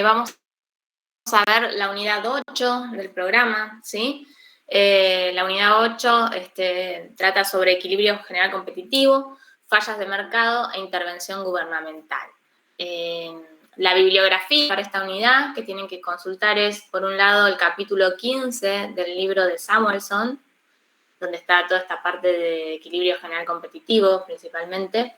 Vamos a ver la unidad 8 del programa, ¿sí? La unidad 8 trata sobre equilibrio general competitivo, fallas de mercado e intervención gubernamental. La bibliografía para esta unidad que tienen que consultar es, por un lado, el capítulo 15 del libro de Samuelson, donde está toda esta parte de equilibrio general competitivo, principalmente.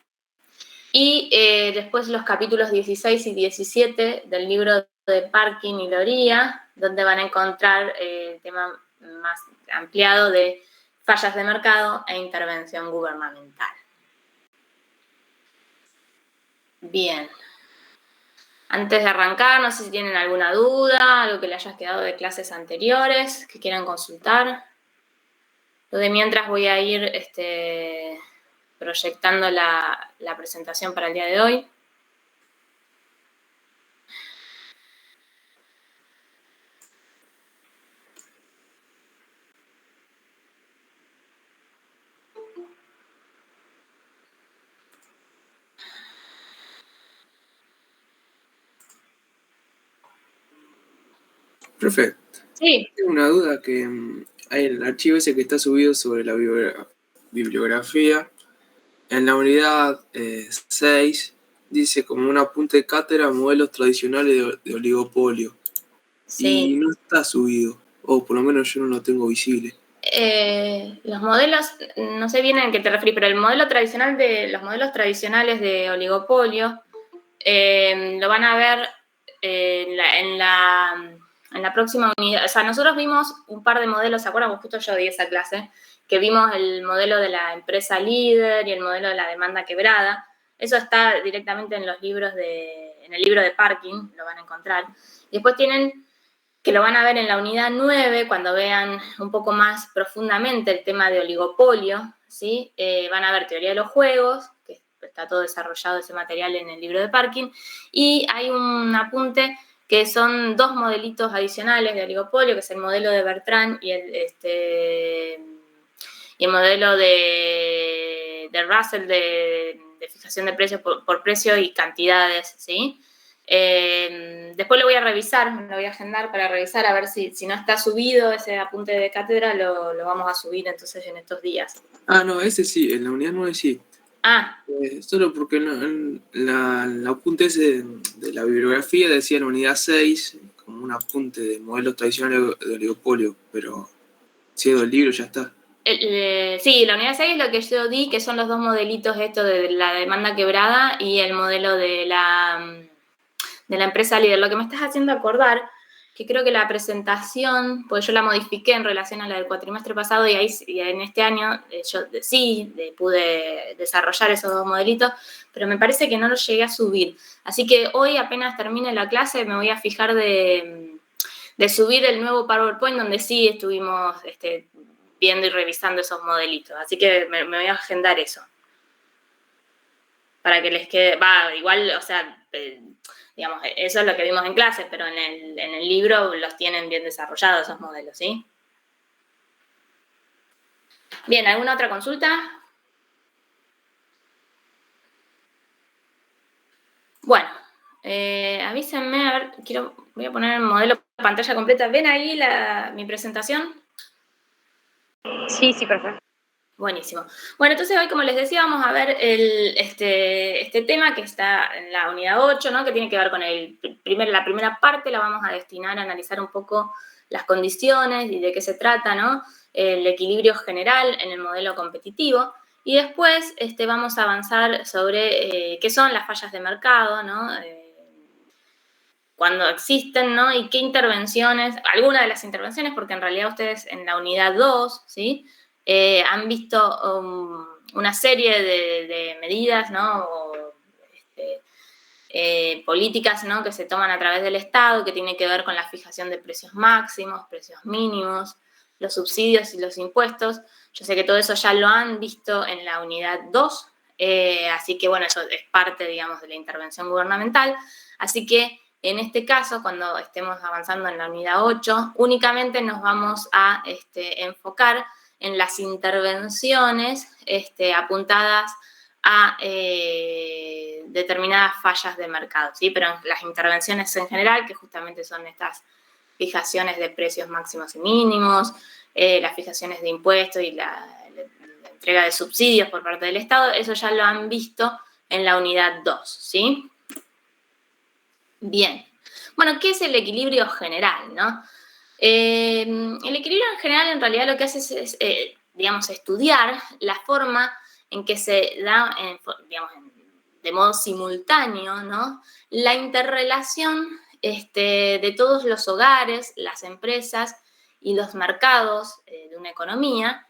Y después los capítulos 16 y 17 del libro de Parkin y Loría, donde van a encontrar el tema más ampliado de fallas de mercado e intervención gubernamental. Bien. Antes de arrancar, no sé si tienen alguna duda, algo que les haya quedado de clases anteriores, que quieran consultar. Lo de mientras voy a ir proyectando la presentación para el día de hoy. Profe, Sí. tengo una duda que hay en el archivo ese que está subido sobre la bibliografía. En la unidad 6 dice como un apunte de cátedra modelos tradicionales de oligopolio. Sí. Y no está subido, o por lo menos yo no lo tengo visible. Los modelos, no sé bien a qué te refieres, pero el modelo tradicional los modelos tradicionales de oligopolio lo van a ver en la próxima unidad. O sea, nosotros vimos un par de modelos, ¿se acuerdan? Justo yo di esa clase, que vimos el modelo de la empresa líder y el modelo de la demanda quebrada. Eso está directamente en los libros en el libro de Parkin, lo van a encontrar. Y después tienen que lo van a ver en la unidad 9, cuando vean un poco más profundamente el tema de oligopolio, ¿sí? Van a ver teoría de los juegos, que está todo desarrollado ese material en el libro de Parkin, y hay un apunte que son dos modelitos adicionales de oligopolio, que es el modelo de Bertrand y el modelo de Russell de fijación de precios por precio y cantidades, ¿sí? Después lo voy a revisar, lo voy a agendar para revisar a ver si no está subido ese apunte de cátedra, lo vamos a subir entonces en estos días. Ah, no, ese sí, en la unidad 9 sí. Ah. Solo porque en el apunte ese de la bibliografía decía en la unidad 6 como un apunte de modelos tradicionales de oligopolio, pero si es del libro ya está. Sí, la unidad 6 es lo que yo di, que son los dos modelitos estos de la demanda quebrada y el modelo de la empresa líder. Lo que me estás haciendo acordar, que creo que la presentación, pues yo la modifiqué en relación a la del cuatrimestre pasado y en este año yo sí pude desarrollar esos dos modelitos, pero me parece que no los llegué a subir. Así que hoy apenas termine la clase me voy a fijar de subir el nuevo PowerPoint donde sí estuvimos viendo y revisando esos modelitos. Así que me voy a agendar eso. Para que les quede, igual, o sea, digamos, eso es lo que vimos en clase, pero en el libro los tienen bien desarrollados esos modelos, ¿sí? Bien, ¿alguna otra consulta? Bueno, avísenme, a ver, voy a poner el modelo pantalla completa. ¿Ven ahí mi presentación? Sí, profe. Buenísimo. Bueno, entonces hoy, como les decía, vamos a ver este tema que está en la unidad 8, ¿no? Que tiene que ver con la primera parte, la vamos a destinar a analizar un poco las condiciones y de qué se trata, ¿no? El equilibrio general en el modelo competitivo. Y después vamos a avanzar sobre qué son las fallas de mercado, ¿no? Cuando existen, ¿no? Y qué intervenciones, algunas de las intervenciones, porque en realidad ustedes en la unidad 2, ¿sí? Han visto una serie de medidas, ¿no? O, políticas, ¿no? Que se toman a través del Estado, que tiene que ver con la fijación de precios máximos, precios mínimos, los subsidios y los impuestos. Yo sé que todo eso ya lo han visto en la unidad 2, así que bueno, eso es parte, digamos, de la intervención gubernamental. Así que en este caso, cuando estemos avanzando en la unidad 8, únicamente nos vamos a enfocar en las intervenciones apuntadas a determinadas fallas de mercado, ¿sí? Pero las intervenciones en general, que justamente son estas fijaciones de precios máximos y mínimos, las fijaciones de impuestos y la entrega de subsidios por parte del Estado, eso ya lo han visto en la unidad 2, ¿sí? Bien. Bueno, ¿qué es el equilibrio general, no? El equilibrio en general en realidad lo que hace es digamos, estudiar la forma en que se da, digamos, de modo simultáneo, ¿no? La interrelación de todos los hogares, las empresas y los mercados de una economía,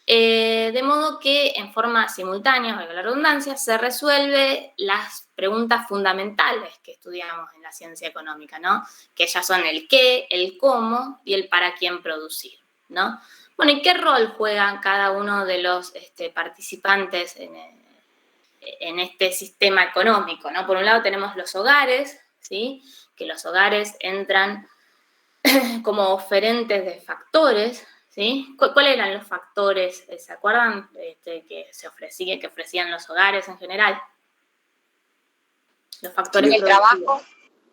de modo que en forma simultánea, valga la redundancia, se resuelve las preguntas fundamentales que estudiamos en la ciencia económica, ¿no? Que ya son el qué, el cómo y el para quién producir, ¿no? Bueno, ¿y qué rol juegan cada uno de los participantes en este sistema económico, ¿no? Por un lado tenemos los hogares, ¿sí? Que los hogares entran como oferentes de factores, ¿sí? ¿Cuáles eran los factores? ¿Se acuerdan que ofrecían los hogares en general? Los factores El trabajo.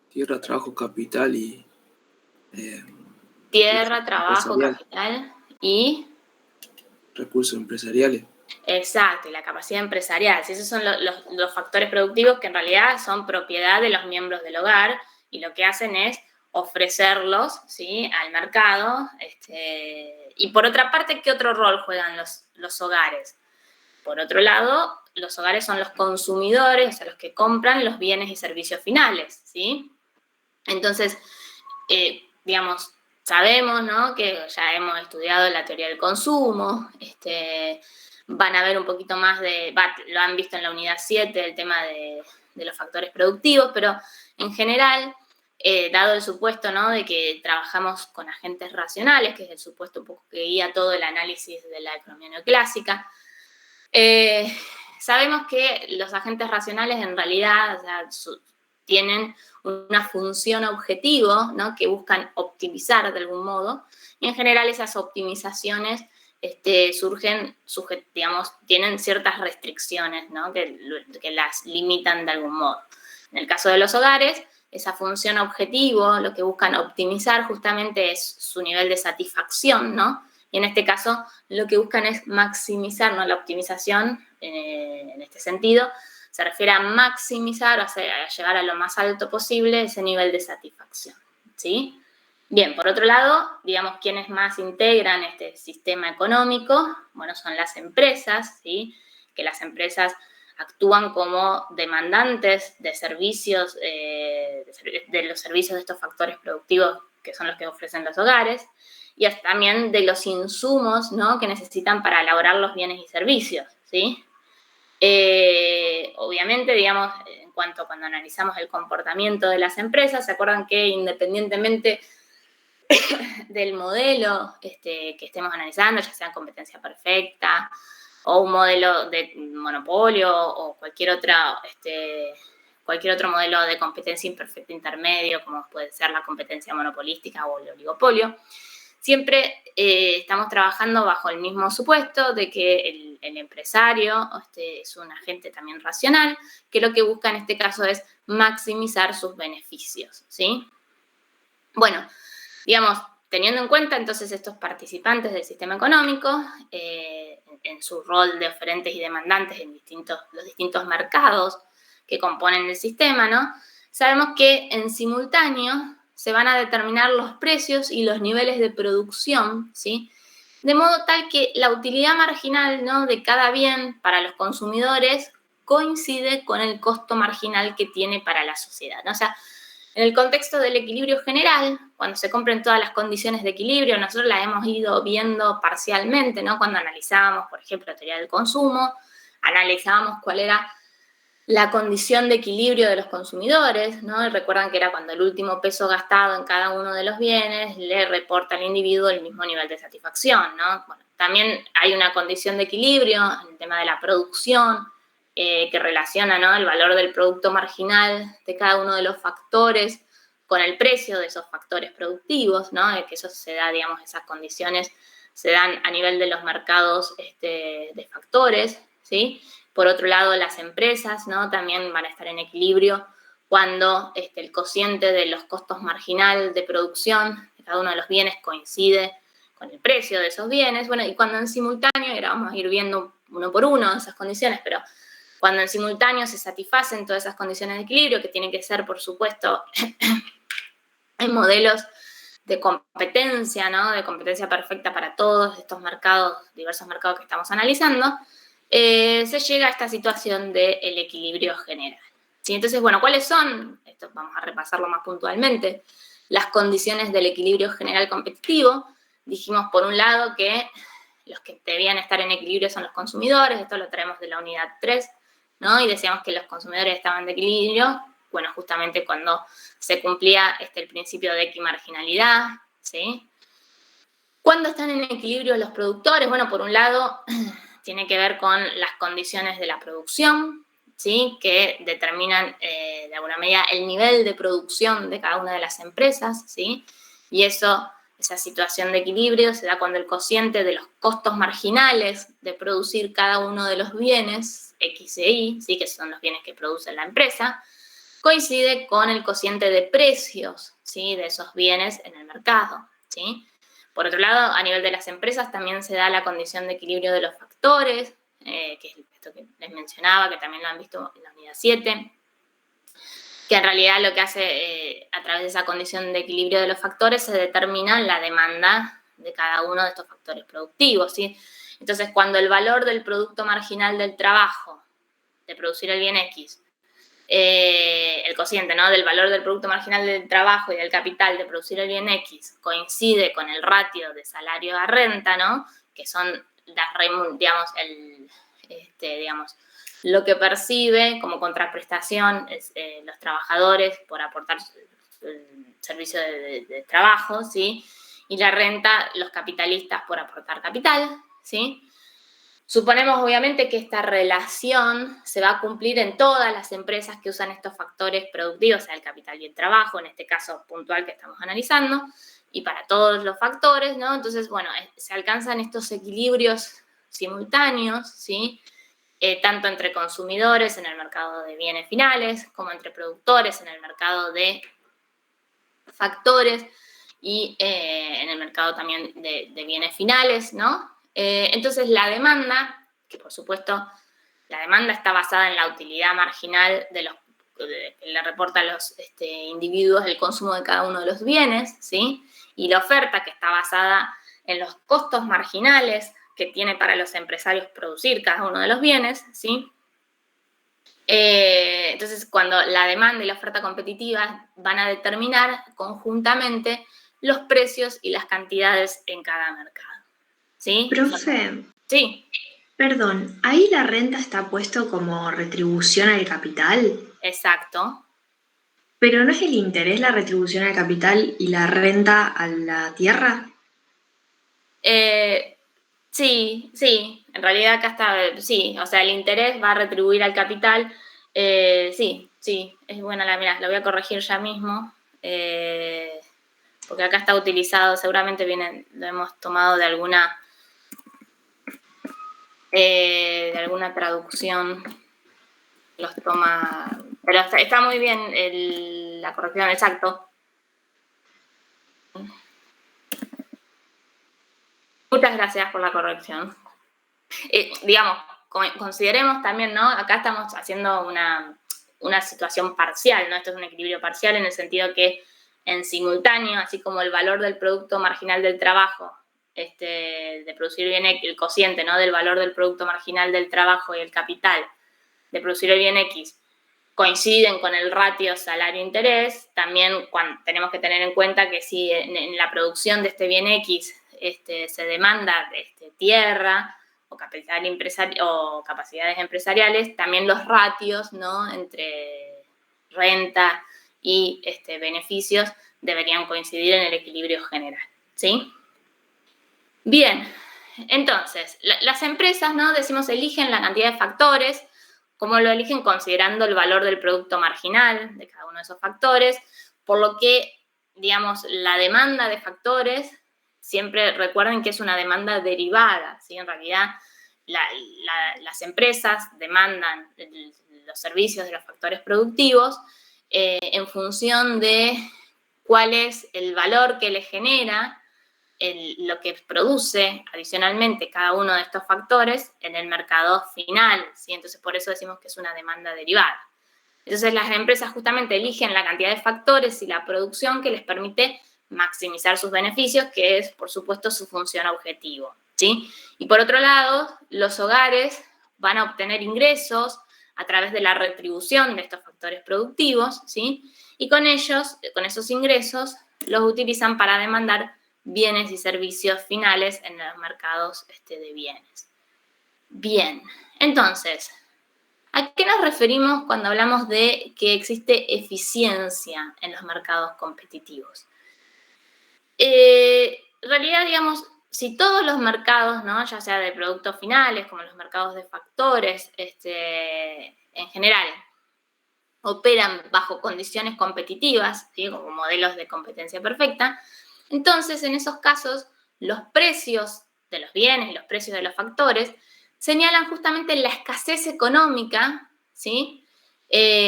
Tierra, trabajo, capital y... tierra, trabajo, capital y... recursos empresariales. Exacto, y la capacidad empresarial. Esos son los factores productivos que en realidad son propiedad de los miembros del hogar y lo que hacen es ofrecerlos, ¿sí?, al mercado. Y por otra parte, ¿qué otro rol juegan los hogares? Por otro lado, los hogares son los consumidores, o sea, los que compran los bienes y servicios finales, ¿sí? Entonces, digamos, sabemos, ¿no?, que ya hemos estudiado la teoría del consumo, van a ver un poquito más lo han visto en la unidad 7, el tema de los factores productivos, pero en general, dado el supuesto, ¿no?, de que trabajamos con agentes racionales, que es el supuesto un poco que guía todo el análisis de la economía neoclásica, sabemos que los agentes racionales en realidad, o sea, tienen una función objetivo, ¿no?, que buscan optimizar de algún modo, y en general esas optimizaciones surgen, digamos, tienen ciertas restricciones, ¿no?, que las limitan de algún modo. En el caso de los hogares, esa función objetivo, lo que buscan optimizar justamente es su nivel de satisfacción, ¿no? Y en este caso, lo que buscan es maximizar, ¿no? La optimización, en este sentido, se refiere a maximizar, a llegar a lo más alto posible ese nivel de satisfacción, ¿sí? Bien, por otro lado, digamos, ¿quiénes más integran este sistema económico? Bueno, son las empresas, ¿sí? Que las empresas actúan como demandantes de servicios, de los servicios de estos factores productivos que son los que ofrecen los hogares, y también de los insumos, ¿no?, que necesitan para elaborar los bienes y servicios, ¿sí? Obviamente, digamos, cuando analizamos el comportamiento de las empresas, ¿se acuerdan que independientemente del modelo que estemos analizando, ya sea competencia perfecta o un modelo de monopolio o cualquier otro modelo de competencia imperfecta intermedio, como puede ser la competencia monopolística o el oligopolio, siempre estamos trabajando bajo el mismo supuesto de que el empresario es un agente también racional, que lo que busca en este caso es maximizar sus beneficios, ¿sí? Bueno, digamos, teniendo en cuenta entonces estos participantes del sistema económico, en su rol de oferentes y demandantes en los distintos mercados que componen el sistema, ¿no? Sabemos que en simultáneo se van a determinar los precios y los niveles de producción, ¿sí? De modo tal que la utilidad marginal, ¿no?, de cada bien para los consumidores coincide con el costo marginal que tiene para la sociedad, ¿no? O sea, en el contexto del equilibrio general, cuando se cumplen todas las condiciones de equilibrio, nosotros las hemos ido viendo parcialmente, ¿no? Cuando analizábamos, por ejemplo, la teoría del consumo, analizábamos cuál era la condición de equilibrio de los consumidores, ¿no? Y recuerdan que era cuando el último peso gastado en cada uno de los bienes le reporta al individuo el mismo nivel de satisfacción, ¿no? Bueno, también hay una condición de equilibrio en el tema de la producción, que relaciona, ¿no?, el valor del producto marginal de cada uno de los factores con el precio de esos factores productivos, ¿no? Que eso se da, digamos, esas condiciones se dan a nivel de los mercados de factores, ¿sí? Por otro lado, las empresas, ¿no? También van a estar en equilibrio cuando el cociente de los costos marginal de producción de cada uno de los bienes coincide con el precio de esos bienes. Bueno, y cuando en simultáneo, y ahora vamos a ir viendo uno por uno esas condiciones, pero cuando en simultáneo se satisfacen todas esas condiciones de equilibrio, que tienen que ser, por supuesto, en modelos de competencia, ¿no? De competencia perfecta para todos estos mercados, diversos mercados que estamos analizando, se llega a esta situación del equilibrio general. ¿Sí? Entonces, bueno, ¿cuáles son? Esto vamos a repasarlo más puntualmente. Las condiciones del equilibrio general competitivo. Dijimos, por un lado, que los que debían estar en equilibrio son los consumidores. Esto lo traemos de la unidad 3, ¿no? Y decíamos que los consumidores estaban de equilibrio, bueno, justamente cuando se cumplía el principio de equimarginalidad, ¿sí? ¿Cuándo están en equilibrio los productores? Bueno, por un lado, tiene que ver con las condiciones de la producción, ¿sí? Que determinan de alguna medida el nivel de producción de cada una de las empresas, ¿sí? Y esa situación de equilibrio se da cuando el cociente de los costos marginales de producir cada uno de los bienes, X e Y, ¿sí? Que son los bienes que produce la empresa, coincide con el cociente de precios, ¿sí? De esos bienes en el mercado, ¿sí? Por otro lado, a nivel de las empresas también se da la condición de equilibrio de los factores, que es esto que les mencionaba, que también lo han visto en la unidad 7, que en realidad lo que hace, a través de esa condición de equilibrio de los factores, se determina la demanda de cada uno de estos factores productivos, ¿sí? Entonces, cuando el valor del producto marginal del trabajo, de producir el bien X, el cociente, ¿no? Del valor del producto marginal del trabajo y del capital de producir el bien X coincide con el ratio de salario a renta, ¿no? Que son lo que percibe como contraprestación los trabajadores por aportar el servicio de trabajo, ¿sí? Y la renta, los capitalistas por aportar capital, ¿sí? Suponemos, obviamente, que esta relación se va a cumplir en todas las empresas que usan estos factores productivos, o sea, el capital y el trabajo, en este caso puntual que estamos analizando, y para todos los factores, ¿no? Entonces, bueno, se alcanzan estos equilibrios simultáneos, ¿sí? Tanto entre consumidores en el mercado de bienes finales, como entre productores en el mercado de factores y en el mercado también de bienes finales, ¿no? Entonces, la demanda, que por supuesto la demanda está basada en la utilidad marginal que le reporta a los individuos el consumo de cada uno de los bienes, ¿sí? Y la oferta, que está basada en los costos marginales que tiene para los empresarios producir cada uno de los bienes, ¿sí? Entonces, cuando la demanda y la oferta competitiva van a determinar conjuntamente los precios y las cantidades en cada mercado, ¿sí? Profe, Sí, perdón, ¿ahí la renta está puesto como retribución al capital? exacto. ¿Pero no es el interés la retribución al capital y la renta a la tierra? Sí, en realidad acá está, sí, o sea, el interés va a retribuir al capital. Sí, es buena la voy a corregir ya mismo, porque acá está utilizado, seguramente lo hemos tomado de alguna traducción, los toma, pero está muy bien la corrección, exacto. Muchas gracias por la corrección. Digamos, consideremos también, ¿no? Acá estamos haciendo una situación parcial, ¿no? Esto es un equilibrio parcial en el sentido que en simultáneo, así como el valor del producto marginal del trabajo, de producir bien el cociente, ¿no? Del valor del producto marginal del trabajo y el capital de producir el bien X, coinciden con el ratio salario-interés, también tenemos que tener en cuenta que si en la producción de este bien X se demanda tierra o capacidades empresariales, también los ratios, ¿no? Entre renta y beneficios deberían coincidir en el equilibrio general, ¿sí? Bien, entonces, las empresas, ¿no? Decimos, eligen la cantidad de factores. ¿Cómo lo eligen? Considerando el valor del producto marginal de cada uno de esos factores, por lo que, digamos, la demanda de factores, siempre recuerden que es una demanda derivada, ¿sí? En realidad, las empresas demandan los servicios de los factores productivos en función de cuál es el valor que les genera lo que produce adicionalmente cada uno de estos factores en el mercado final, ¿sí? Entonces, por eso decimos que es una demanda derivada. Entonces, las empresas justamente eligen la cantidad de factores y la producción que les permite maximizar sus beneficios, que es, por supuesto, su función objetivo, ¿sí? Y por otro lado, los hogares van a obtener ingresos a través de la retribución de estos factores productivos, ¿sí? Y con esos ingresos, los utilizan para demandar bienes y servicios finales en los mercados de bienes. Bien, entonces, ¿a qué nos referimos cuando hablamos de que existe eficiencia en los mercados competitivos? En realidad, digamos, si todos los mercados, ¿no?, ya sea de productos finales como los mercados de factores, en general, operan bajo condiciones competitivas, ¿sí?, como modelos de competencia perfecta, entonces en esos casos los precios de los bienes y los precios de los factores señalan justamente la escasez económica, ¿sí?,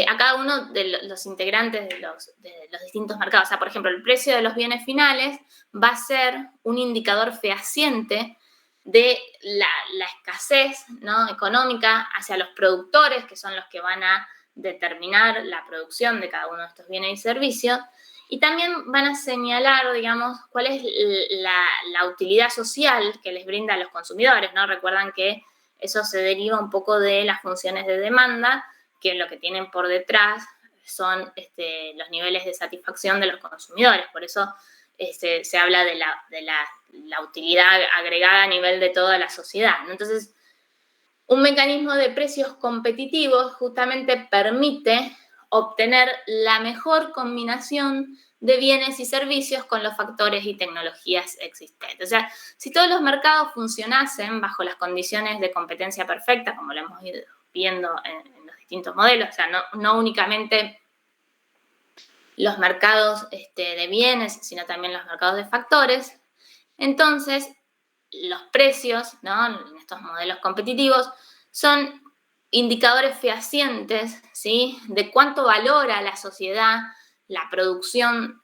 a cada uno de los integrantes de los distintos mercados. O sea, por ejemplo, el precio de los bienes finales va a ser un indicador fehaciente de la escasez, ¿no?, económica hacia los productores, que son los que van a determinar la producción de cada uno de estos bienes y servicios, y también van a señalar, digamos, cuál es la utilidad social que les brinda a los consumidores, ¿no? Recuerdan que eso se deriva un poco de las funciones de demanda, que lo que tienen por detrás son los niveles de satisfacción de los consumidores. Por eso se habla de la utilidad agregada a nivel de toda la sociedad, ¿no? Entonces, un mecanismo de precios competitivos justamente permite obtener la mejor combinación de bienes y servicios con los factores y tecnologías existentes. O sea, si todos los mercados funcionasen bajo las condiciones de competencia perfecta, como lo hemos ido viendo en los distintos modelos, o sea, no únicamente los mercados de bienes, sino también los mercados de factores, entonces los precios, ¿no?, en estos modelos competitivos son indicadores fehacientes, ¿sí?, de cuánto valora la sociedad la producción,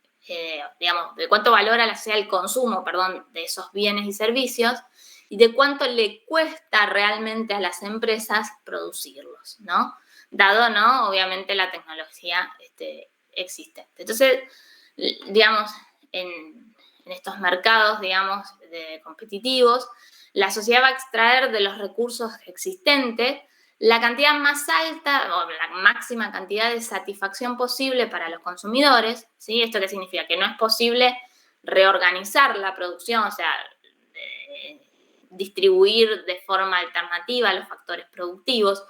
digamos, de cuánto valora la sociedad el consumo, perdón, de esos bienes y servicios, y de cuánto le cuesta realmente a las empresas producirlos, ¿no? Dado, ¿no?, obviamente la tecnología existente. Entonces, digamos, en estos mercados, digamos, competitivos, la sociedad va a extraer de los recursos existentes la cantidad más alta o la máxima cantidad de satisfacción posible para los consumidores, ¿sí? ¿Esto qué significa? Que no es posible reorganizar la producción, o sea, distribuir de forma alternativa los factores productivos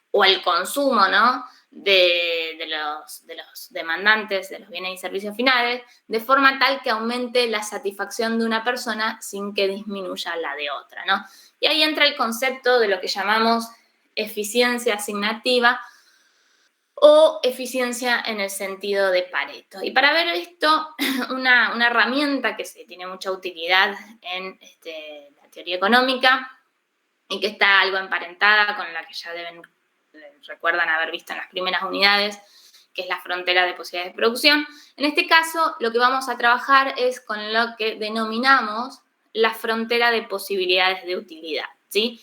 o el consumo, ¿no?, de los demandantes de los bienes y servicios finales, de forma tal que aumente la satisfacción de una persona sin que disminuya la de otra, ¿no? Y ahí entra el concepto de lo que llamamos eficiencia asignativa o eficiencia en el sentido de Pareto. Y para ver esto, una herramienta que tiene mucha utilidad en la teoría económica y que está algo emparentada con la que ya recuerdan haber visto en las primeras unidades, que es la frontera de posibilidades de producción. En este caso, lo que vamos a trabajar es con lo que denominamos la frontera de posibilidades de utilidad, ¿sí?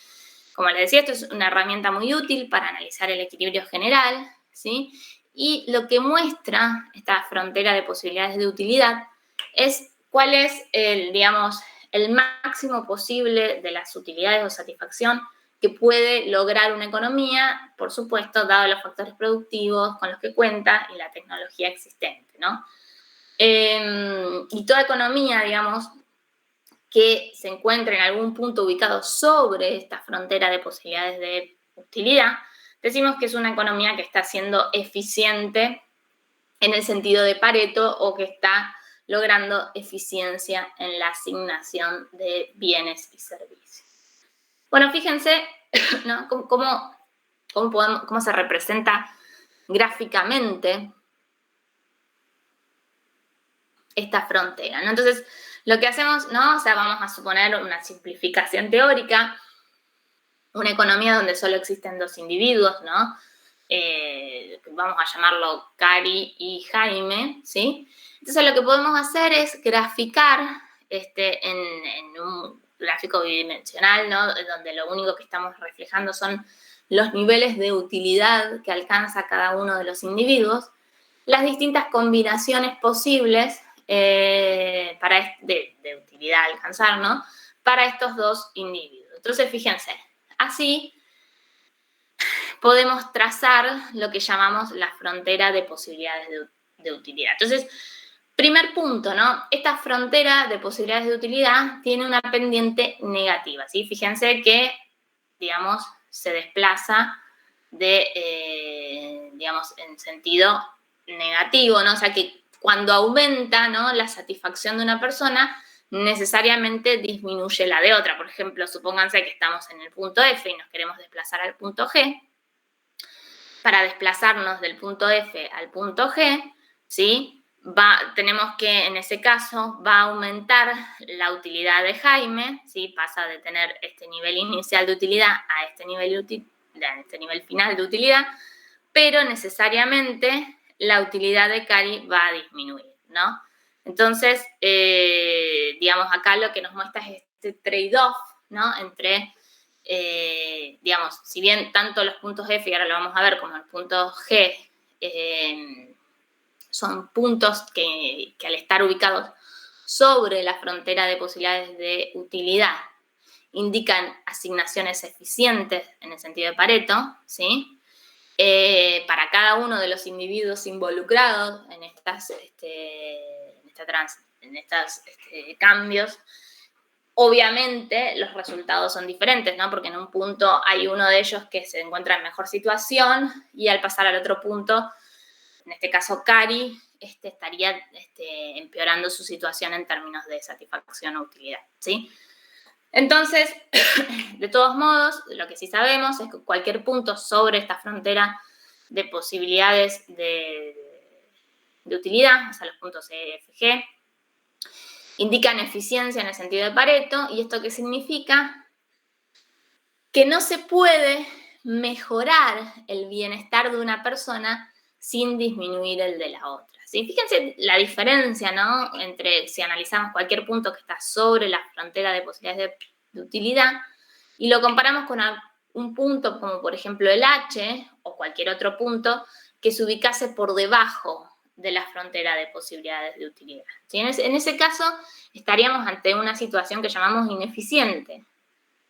Como les decía, esto es una herramienta muy útil para analizar el equilibrio general, ¿sí? Y lo que muestra esta frontera de posibilidades de utilidad es cuál es el máximo posible de las utilidades o satisfacción que puede lograr una economía, por supuesto, dado los factores productivos con los que cuenta y la tecnología existente, ¿no? Y toda economía, digamos, que se encuentre en algún punto ubicado sobre esta frontera de posibilidades de utilidad, decimos que es una economía que está siendo eficiente en el sentido de Pareto o que está logrando eficiencia en la asignación de bienes y servicios. Bueno, fíjense, ¿no?, cómo se representa gráficamente esta frontera, ¿no? Entonces, lo que hacemos, ¿no?, o sea, vamos a suponer una simplificación teórica. una economía donde solo existen dos individuos, ¿no? Vamos a llamarlo Cari y Jaime, ¿sí? Entonces lo que podemos hacer es graficar en un gráfico bidimensional, ¿no? Donde lo único que estamos reflejando son los niveles de utilidad que alcanza cada uno de los individuos, las distintas combinaciones posibles de utilidad a alcanzar, ¿no? Para estos dos individuos. Entonces, fíjense, así podemos trazar lo que llamamos la frontera de posibilidades de utilidad. Entonces, primer punto, ¿no? Esta frontera de posibilidades de utilidad tiene una pendiente negativa, ¿sí? Fíjense que, digamos, se desplaza digamos, en sentido negativo, ¿no? O sea, que cuando aumenta, ¿no?, la satisfacción de una persona, necesariamente disminuye la de otra. Por ejemplo, supónganse que estamos en el punto F y nos queremos desplazar al punto G. Para desplazarnos del punto F al punto G, ¿sí?, tenemos que, en ese caso, va a aumentar la utilidad de Jaime, ¿sí? Pasa de tener este nivel inicial de utilidad a este nivel final de utilidad, pero necesariamente la utilidad de Cari va a disminuir, ¿no? Entonces, digamos, acá lo que nos muestra es este trade-off, ¿no?, entre, digamos, si bien tanto los puntos F, y ahora lo vamos a ver, como el punto G, son puntos que al estar ubicados sobre la frontera de posibilidades de utilidad indican asignaciones eficientes en el sentido de Pareto, ¿sí? Para cada uno de los individuos involucrados en estos cambios, obviamente los resultados son diferentes, ¿no? Porque en un punto hay uno de ellos que se encuentra en mejor situación y al pasar al otro punto, en este caso Cari, estaría empeorando su situación en términos de satisfacción o utilidad, ¿sí? Entonces, de todos modos, lo que sí sabemos es que cualquier punto sobre esta frontera de posibilidades de utilidad, o sea, los puntos E, F, G, indican eficiencia en el sentido de Pareto. ¿Y esto qué significa? Que no se puede mejorar el bienestar de una persona sin disminuir el de la otra, ¿sí? Fíjense la diferencia, ¿no?, entre si analizamos cualquier punto que está sobre la frontera de posibilidades de utilidad y lo comparamos con un punto como por ejemplo el H o cualquier otro punto que se ubicase por debajo de la frontera de posibilidades de utilidad, ¿sí? En ese caso estaríamos ante una situación que llamamos ineficiente.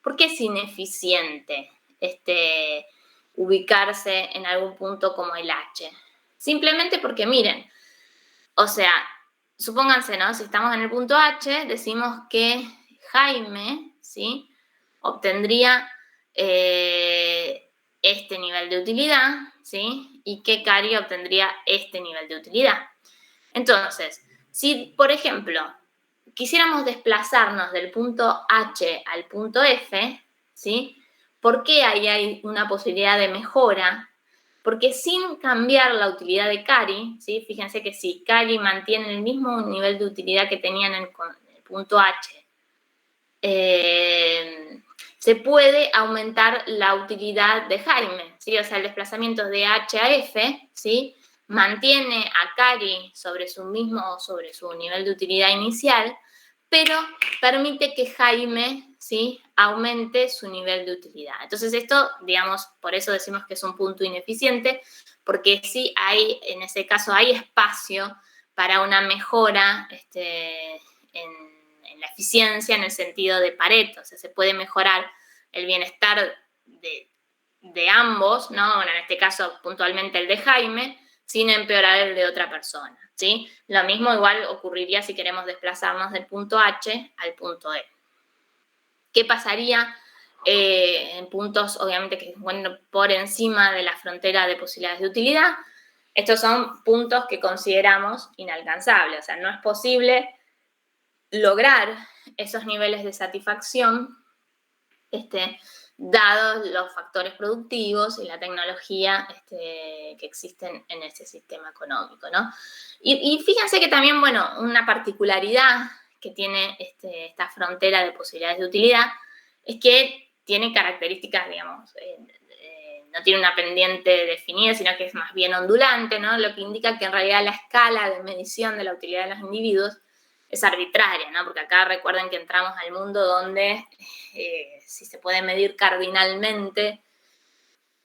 ¿Por qué es ineficiente ubicarse en algún punto como el H? Simplemente porque, miren, o sea, supónganse, ¿no?, si estamos en el punto H, decimos que Jaime, ¿sí?, obtendría este nivel de utilidad, ¿sí?, y que Cari obtendría este nivel de utilidad. Entonces, si, por ejemplo, quisiéramos desplazarnos del punto H al punto F, ¿sí?, ¿por qué ahí hay una posibilidad de mejora? Porque sin cambiar la utilidad de Cari, ¿sí?, fíjense que si Cari mantiene el mismo nivel de utilidad que tenía en el punto H, se puede aumentar la utilidad de Jaime, ¿sí? O sea, el desplazamiento de H a F, ¿sí?, mantiene a Cari sobre su nivel de utilidad inicial, pero permite que Jaime, ¿sí?, aumente su nivel de utilidad. Entonces esto, digamos, por eso decimos que es un punto ineficiente, porque sí hay, en ese caso, hay espacio para una mejora en la eficiencia en el sentido de Pareto. O sea, se puede mejorar el bienestar de ambos, ¿no? Bueno, en este caso puntualmente el de Jaime, sin empeorar el de otra persona, ¿sí? Lo mismo igual ocurriría si queremos desplazarnos del punto H al punto E. ¿Qué pasaría en puntos, obviamente, que se encuentran por encima de la frontera de posibilidades de utilidad? Estos son puntos que consideramos inalcanzables, o sea, no es posible lograr esos niveles de satisfacción dados los factores productivos y la tecnología que existen en ese sistema económico, ¿no? Y fíjense que también, bueno, una particularidad que tiene esta frontera de posibilidades de utilidad es que tiene características, digamos, no tiene una pendiente definida, sino que es más bien ondulante, ¿no? Lo que indica que en realidad la escala de medición de la utilidad de los individuos es arbitraria, ¿no? Porque acá recuerden que entramos al mundo donde si se puede medir cardinalmente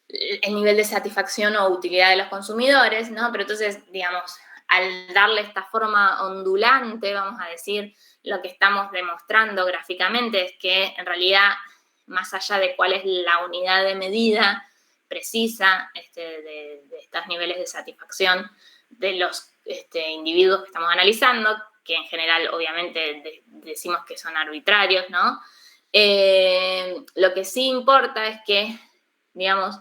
el nivel de satisfacción o utilidad de los consumidores, ¿no? Pero entonces, digamos, al darle esta forma ondulante, vamos a decir, lo que estamos demostrando gráficamente es que en realidad, más allá de cuál es la unidad de medida precisa de estos niveles de satisfacción de los individuos que estamos analizando, que en general obviamente decimos que son arbitrarios, ¿no? Lo que sí importa es que, digamos,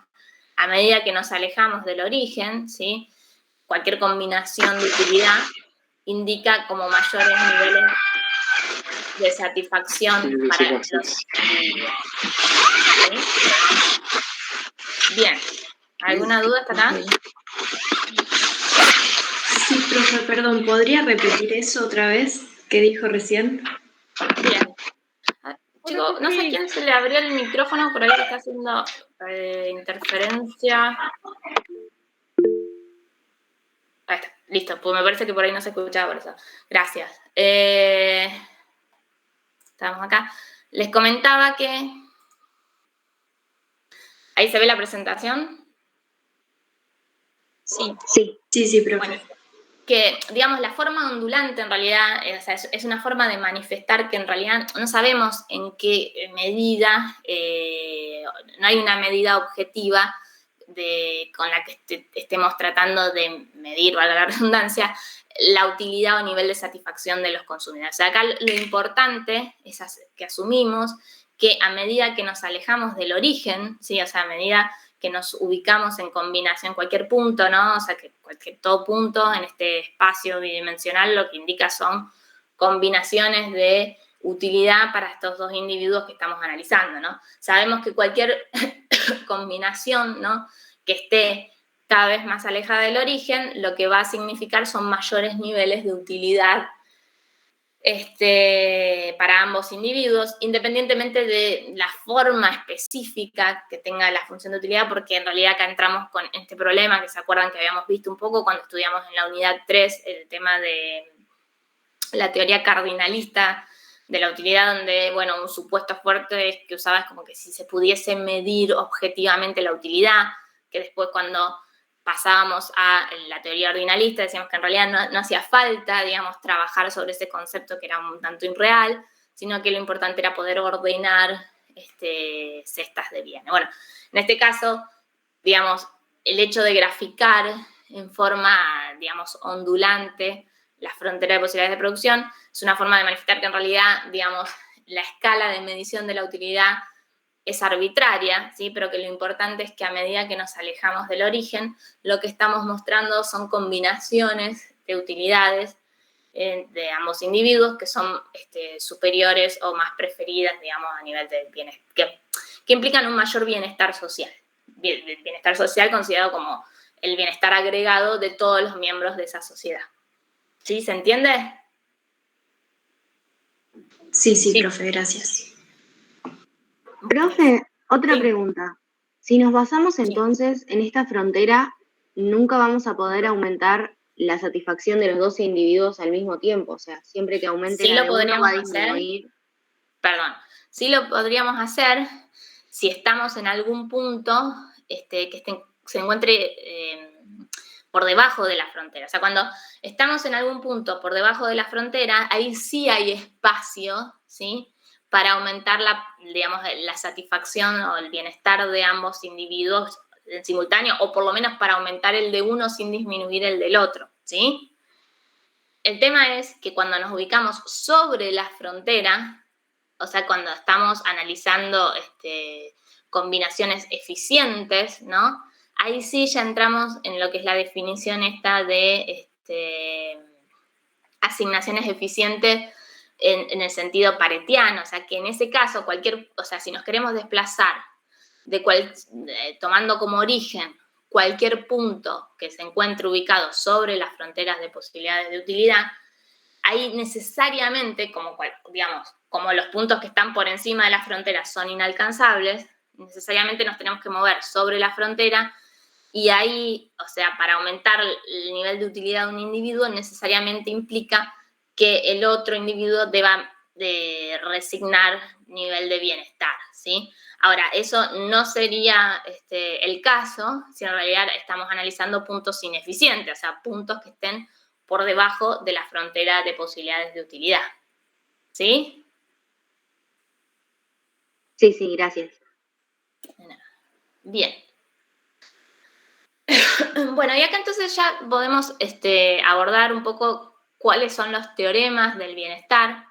a medida que nos alejamos del origen, ¿sí? Cualquier combinación de utilidad indica como mayores niveles de satisfacción para los individuos. ¿Sí? Bien. ¿Alguna duda hasta acá? Sí, profe, perdón, ¿podría repetir eso otra vez que dijo recién? Bien. Chicos, no sé a quién se le abrió el micrófono, por ahí que está haciendo interferencia. Ahí está, listo, pues me parece que por ahí no se escuchaba por eso. Gracias. Estamos acá. Les comentaba que... ¿Ahí se ve la presentación? Sí. Sí, profe. Bueno, que, digamos, la forma ondulante en realidad es una forma de manifestar que en realidad no sabemos en qué medida, no hay una medida objetiva con la que estemos tratando de medir, valga la redundancia, la utilidad o nivel de satisfacción de los consumidores. O sea, acá lo importante es que asumimos que a medida que nos alejamos del origen, ¿sí? O sea, a medida que nos ubicamos en combinación cualquier punto, ¿no? O sea, que todo punto en este espacio bidimensional lo que indica son combinaciones de utilidad para estos dos individuos que estamos analizando, ¿no? Sabemos que cualquier combinación, ¿no? Que esté cada vez más alejada del origen, lo que va a significar son mayores niveles de utilidad para ambos individuos, independientemente de la forma específica que tenga la función de utilidad, porque en realidad acá entramos con este problema que se acuerdan que habíamos visto un poco cuando estudiamos en la unidad 3 el tema de la teoría cardinalista de la utilidad, donde, bueno, un supuesto fuerte que usaba es como que si se pudiese medir objetivamente la utilidad, que después cuando pasábamos a la teoría ordinalista, decíamos que en realidad no hacía falta, digamos, trabajar sobre ese concepto que era un tanto irreal, sino que lo importante era poder ordenar cestas de bienes. Bueno, en este caso, digamos, el hecho de graficar en forma, digamos, ondulante la frontera de posibilidades de producción es una forma de manifestar que en realidad, digamos, la escala de medición de la utilidad es arbitraria, ¿sí? Pero que lo importante es que a medida que nos alejamos del origen, lo que estamos mostrando son combinaciones de utilidades de ambos individuos que son superiores o más preferidas, digamos, a nivel de bienestar, que implican un mayor bienestar social. Bienestar social considerado como el bienestar agregado de todos los miembros de esa sociedad. ¿Sí? ¿Se entiende? Sí, profe, gracias. Profe, otra Sí. pregunta. Si nos basamos entonces en esta frontera, nunca vamos a poder aumentar la satisfacción de los 12 individuos al mismo tiempo. O sea, siempre que aumente Sí la lo de uno va podríamos a hacer. disminuir. Perdón. Sí lo podríamos hacer si estamos en algún punto que se encuentre por debajo de la frontera. O sea, cuando estamos en algún punto por debajo de la frontera, ahí sí hay espacio, ¿sí? Para aumentar digamos, la satisfacción o el bienestar de ambos individuos en simultáneo, o por lo menos para aumentar el de uno sin disminuir el del otro, ¿sí? El tema es que cuando nos ubicamos sobre la frontera, o sea, cuando estamos analizando combinaciones eficientes, ¿no? Ahí sí ya entramos en lo que es la definición esta de asignaciones eficientes en el sentido paretiano, o sea, que en ese caso si nos queremos desplazar tomando como origen cualquier punto que se encuentre ubicado sobre las fronteras de posibilidades de utilidad, ahí necesariamente, como los puntos que están por encima de la frontera son inalcanzables, necesariamente nos tenemos que mover sobre la frontera y ahí, o sea, para aumentar el nivel de utilidad de un individuo necesariamente implica que el otro individuo deba de resignar nivel de bienestar, ¿sí? Ahora, eso no sería el caso si en realidad estamos analizando puntos ineficientes, o sea, puntos que estén por debajo de la frontera de posibilidades de utilidad, ¿sí? Sí, sí, gracias. Bien. Bueno, y acá entonces ya podemos abordar un poco cuáles son los teoremas del bienestar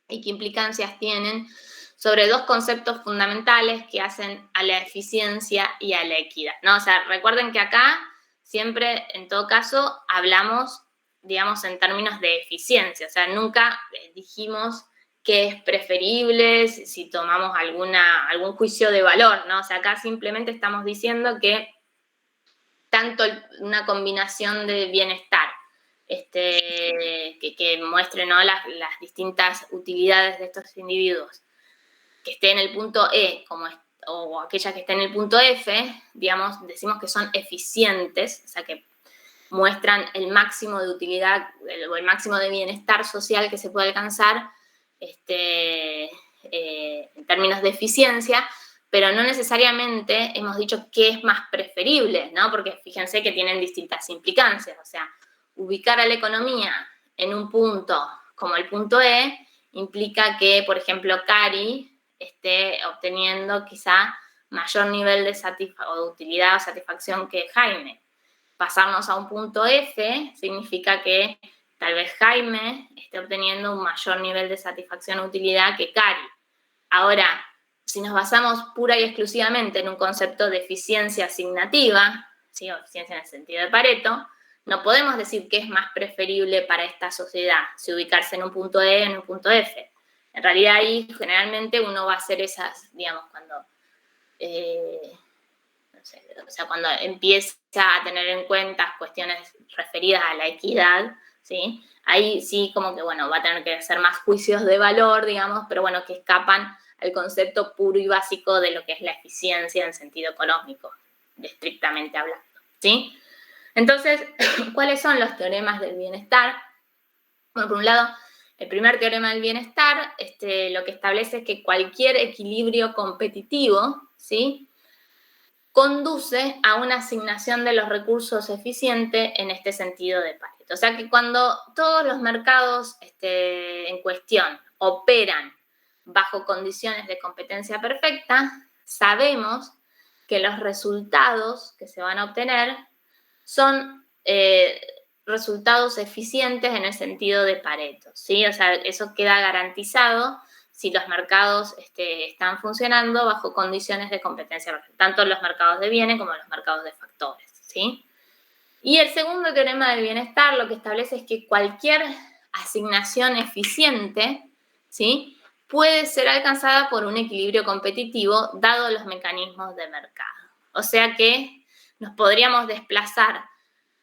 y qué implicancias tienen sobre dos conceptos fundamentales que hacen a la eficiencia y a la equidad, ¿no? O sea, recuerden que acá siempre, en todo caso, hablamos, digamos, en términos de eficiencia, o sea, nunca dijimos que es preferible si tomamos algún juicio de valor, ¿no? O sea, acá simplemente estamos diciendo que tanto una combinación de bienestar que muestre, ¿no?, las distintas utilidades de estos individuos, que esté en el punto E o aquella que esté en el punto F, digamos, decimos que son eficientes, o sea, que muestran el máximo de utilidad o el máximo de bienestar social que se puede alcanzar en términos de eficiencia, pero no necesariamente hemos dicho qué es más preferible, ¿no? Porque fíjense que tienen distintas implicancias, o sea, ubicar a la economía en un punto como el punto E implica que, por ejemplo, Cari esté obteniendo quizá mayor nivel de utilidad o satisfacción que Jaime. Pasarnos a un punto F significa que tal vez Jaime esté obteniendo un mayor nivel de satisfacción o utilidad que Cari. Ahora, si nos basamos pura y exclusivamente en un concepto de eficiencia asignativa, ¿sí?, o eficiencia en el sentido de Pareto, no podemos decir qué es más preferible para esta sociedad, si ubicarse en un punto E o en un punto F. En realidad ahí generalmente uno va a hacer esas, digamos, cuando, o sea, cuando empieza a tener en cuenta cuestiones referidas a la equidad, ¿sí? Ahí sí como que, bueno, va a tener que hacer más juicios de valor, digamos, pero bueno, que escapan al concepto puro y básico de lo que es la eficiencia en sentido económico, estrictamente hablando, ¿sí? Entonces, ¿cuáles son los teoremas del bienestar? Bueno, por un lado, el primer teorema del bienestar lo que establece es que cualquier equilibrio competitivo, ¿sí?, conduce a una asignación de los recursos eficiente en este sentido de Pareto. O sea que cuando todos los mercados en cuestión operan bajo condiciones de competencia perfecta, sabemos que los resultados que se van a obtener son resultados eficientes en el sentido de Pareto, ¿sí? O sea, eso queda garantizado si los mercados están funcionando bajo condiciones de competencia perfecta, tanto los mercados de bienes como los mercados de factores, ¿sí? Y el segundo teorema del bienestar lo que establece es que cualquier asignación eficiente, ¿sí?, puede ser alcanzada por un equilibrio competitivo dado los mecanismos de mercado. O sea que nos podríamos desplazar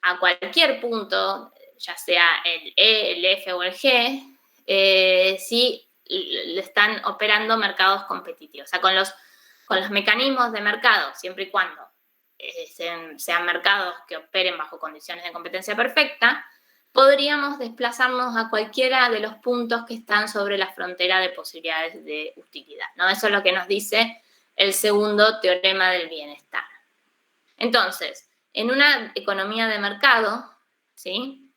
a cualquier punto, ya sea el E, el F o el G, si le están operando mercados competitivos. O sea, con los mecanismos de mercado, siempre y cuando sean mercados que operen bajo condiciones de competencia perfecta, podríamos desplazarnos a cualquiera de los puntos que están sobre la frontera de posibilidades de utilidad, ¿no? Eso es lo que nos dice el segundo teorema del bienestar. Entonces, en una economía de mercado, ¿sí?,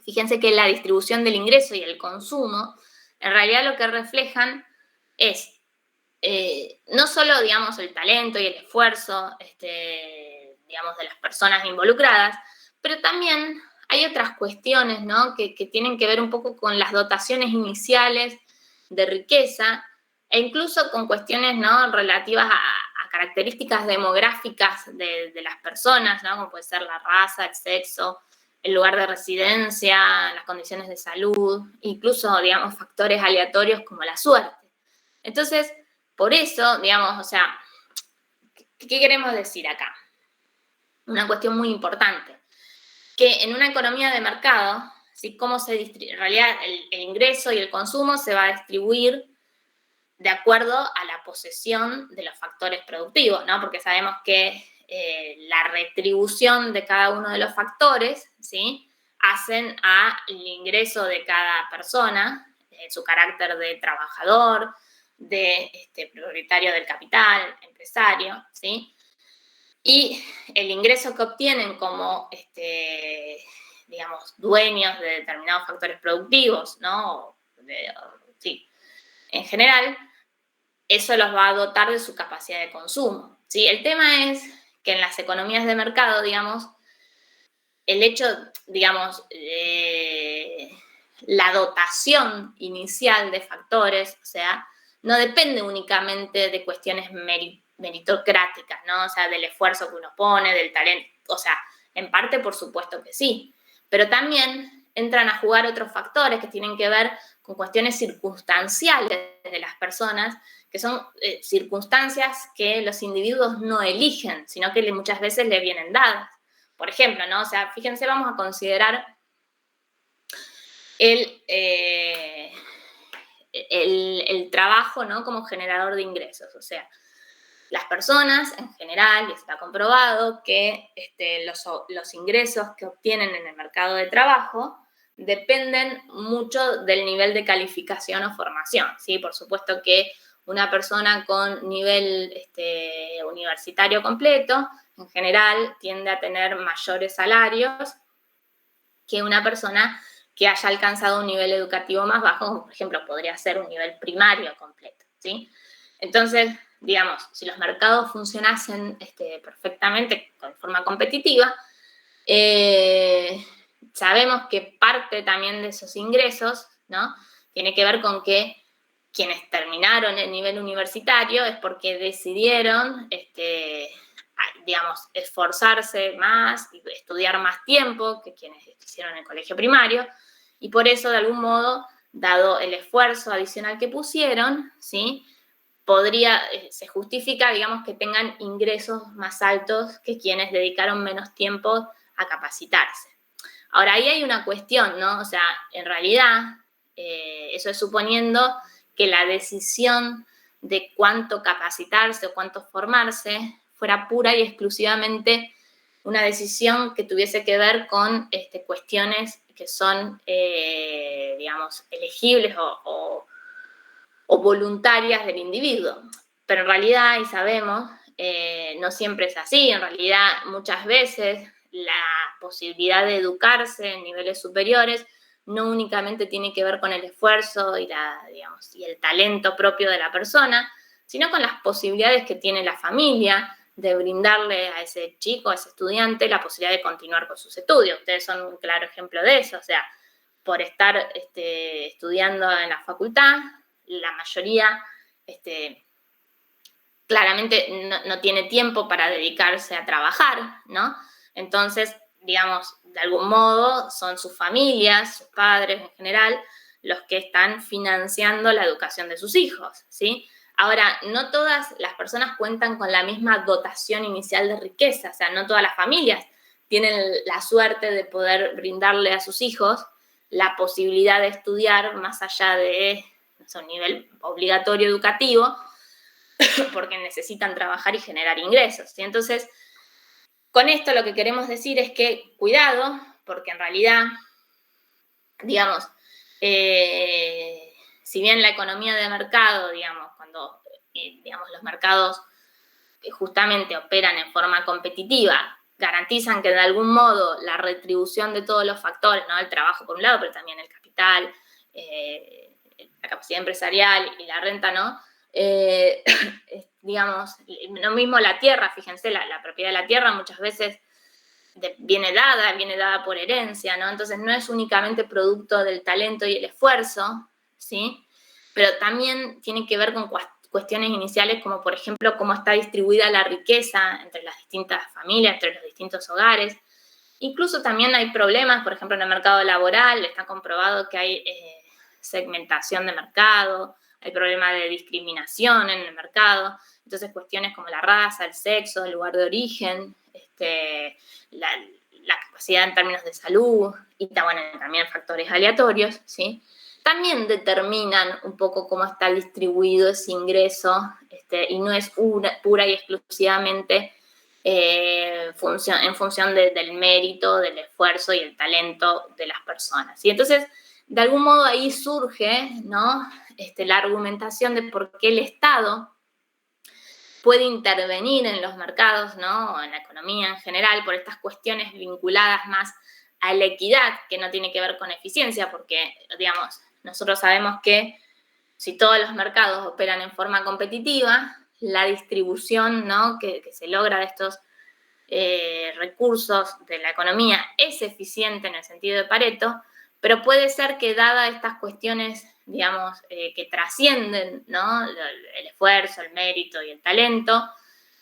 fíjense que la distribución del ingreso y el consumo, en realidad lo que reflejan es no solo, digamos, el talento y el esfuerzo, digamos, de las personas involucradas, pero también hay otras cuestiones, ¿no?, que tienen que ver un poco con las dotaciones iniciales de riqueza e incluso con cuestiones, ¿no?, relativas a características demográficas de las personas, ¿no?, como puede ser la raza, el sexo, el lugar de residencia, las condiciones de salud, incluso, digamos, factores aleatorios como la suerte. Entonces, por eso, digamos, o sea, ¿qué queremos decir acá? Una cuestión muy importante, que en una economía de mercado, ¿sí? Cómo en realidad el ingreso y el consumo se va a distribuir de acuerdo a la posesión de los factores productivos, ¿no? Porque sabemos que la retribución de cada uno de los factores, ¿sí? Hacen al ingreso de cada persona, su carácter de trabajador, de propietario del capital, empresario, ¿sí? Y el ingreso que obtienen como, digamos, dueños de determinados factores productivos, ¿no? Sí, en general, eso los va a dotar de su capacidad de consumo, ¿sí? El tema es que en las economías de mercado, digamos, el hecho, digamos, la dotación inicial de factores, o sea, no depende únicamente de cuestiones meritocráticas, ¿no? O sea, del esfuerzo que uno pone, del talento, o sea, en parte por supuesto que sí, pero también entran a jugar otros factores que tienen que ver con cuestiones circunstanciales de las personas, que son circunstancias que los individuos no eligen, sino que muchas veces le vienen dadas. Por ejemplo, ¿no? O sea, fíjense, vamos a considerar el trabajo, ¿no? Como generador de ingresos. O sea, las personas en general, y está comprobado que los ingresos que obtienen en el mercado de trabajo dependen mucho del nivel de calificación o formación, ¿sí? Por supuesto que una persona con nivel universitario completo, en general, tiende a tener mayores salarios que una persona que haya alcanzado un nivel educativo más bajo, como por ejemplo podría ser un nivel primario completo, ¿sí? Entonces, digamos, si los mercados funcionasen perfectamente, de forma competitiva, sabemos que parte también de esos ingresos, ¿no? Tiene que ver con que quienes terminaron el nivel universitario es porque decidieron, digamos, esforzarse más y estudiar más tiempo que quienes hicieron el colegio primario, y por eso, de algún modo, dado el esfuerzo adicional que pusieron, ¿sí? Se justifica, digamos, que tengan ingresos más altos que quienes dedicaron menos tiempo a capacitarse. Ahora, ahí hay una cuestión, ¿no? O sea, en realidad, eso es suponiendo que la decisión de cuánto capacitarse o cuánto formarse fuera pura y exclusivamente una decisión que tuviese que ver con cuestiones que son, digamos, elegibles o voluntarias del individuo. Pero en realidad, y sabemos, no siempre es así. En realidad, muchas veces la posibilidad de educarse en niveles superiores no únicamente tiene que ver con el esfuerzo y el talento propio de la persona, sino con las posibilidades que tiene la familia de brindarle a ese chico, a ese estudiante, la posibilidad de continuar con sus estudios. Ustedes son un claro ejemplo de eso. O sea, por estar estudiando en la facultad, la mayoría claramente no tiene tiempo para dedicarse a trabajar, ¿no? Entonces, digamos, de algún modo son sus familias, sus padres en general, los que están financiando la educación de sus hijos, ¿sí? Ahora, no todas las personas cuentan con la misma dotación inicial de riqueza, o sea, no todas las familias tienen la suerte de poder brindarle a sus hijos la posibilidad de estudiar más allá de un nivel obligatorio educativo, porque necesitan trabajar y generar ingresos, ¿sí? Entonces, con esto lo que queremos decir es que cuidado, porque en realidad, digamos, si bien la economía de mercado, digamos, cuando los mercados justamente operan en forma competitiva, garantizan que de algún modo la retribución de todos los factores, ¿no? El trabajo por un lado, pero también el capital, la capacidad empresarial y la renta, ¿no? Digamos, lo mismo la tierra, fíjense, la propiedad de la tierra muchas veces viene dada por herencia, ¿no? Entonces no es únicamente producto del talento y el esfuerzo, ¿sí? Pero también tiene que ver con cuestiones iniciales como, por ejemplo, cómo está distribuida la riqueza entre las distintas familias, entre los distintos hogares. Incluso también hay problemas, por ejemplo, en el mercado laboral, está comprobado que hay segmentación de mercado, hay problemas de discriminación en el mercado. Entonces, cuestiones como la raza, el sexo, el lugar de origen, la capacidad en términos de salud y también factores aleatorios, ¿sí? También determinan un poco cómo está distribuido ese ingreso y no es pura y exclusivamente en función del mérito, del esfuerzo y el talento de las personas. Y entonces, de algún modo ahí surge, ¿no? La argumentación de por qué el Estado puede intervenir en los mercados, ¿no? En la economía en general, por estas cuestiones vinculadas más a la equidad, que no tiene que ver con eficiencia, porque, digamos, nosotros sabemos que si todos los mercados operan en forma competitiva, la distribución, ¿no? que se logra de estos recursos de la economía es eficiente en el sentido de Pareto, pero puede ser que dadas estas cuestiones, digamos, que trascienden, ¿no? El esfuerzo, el mérito y el talento,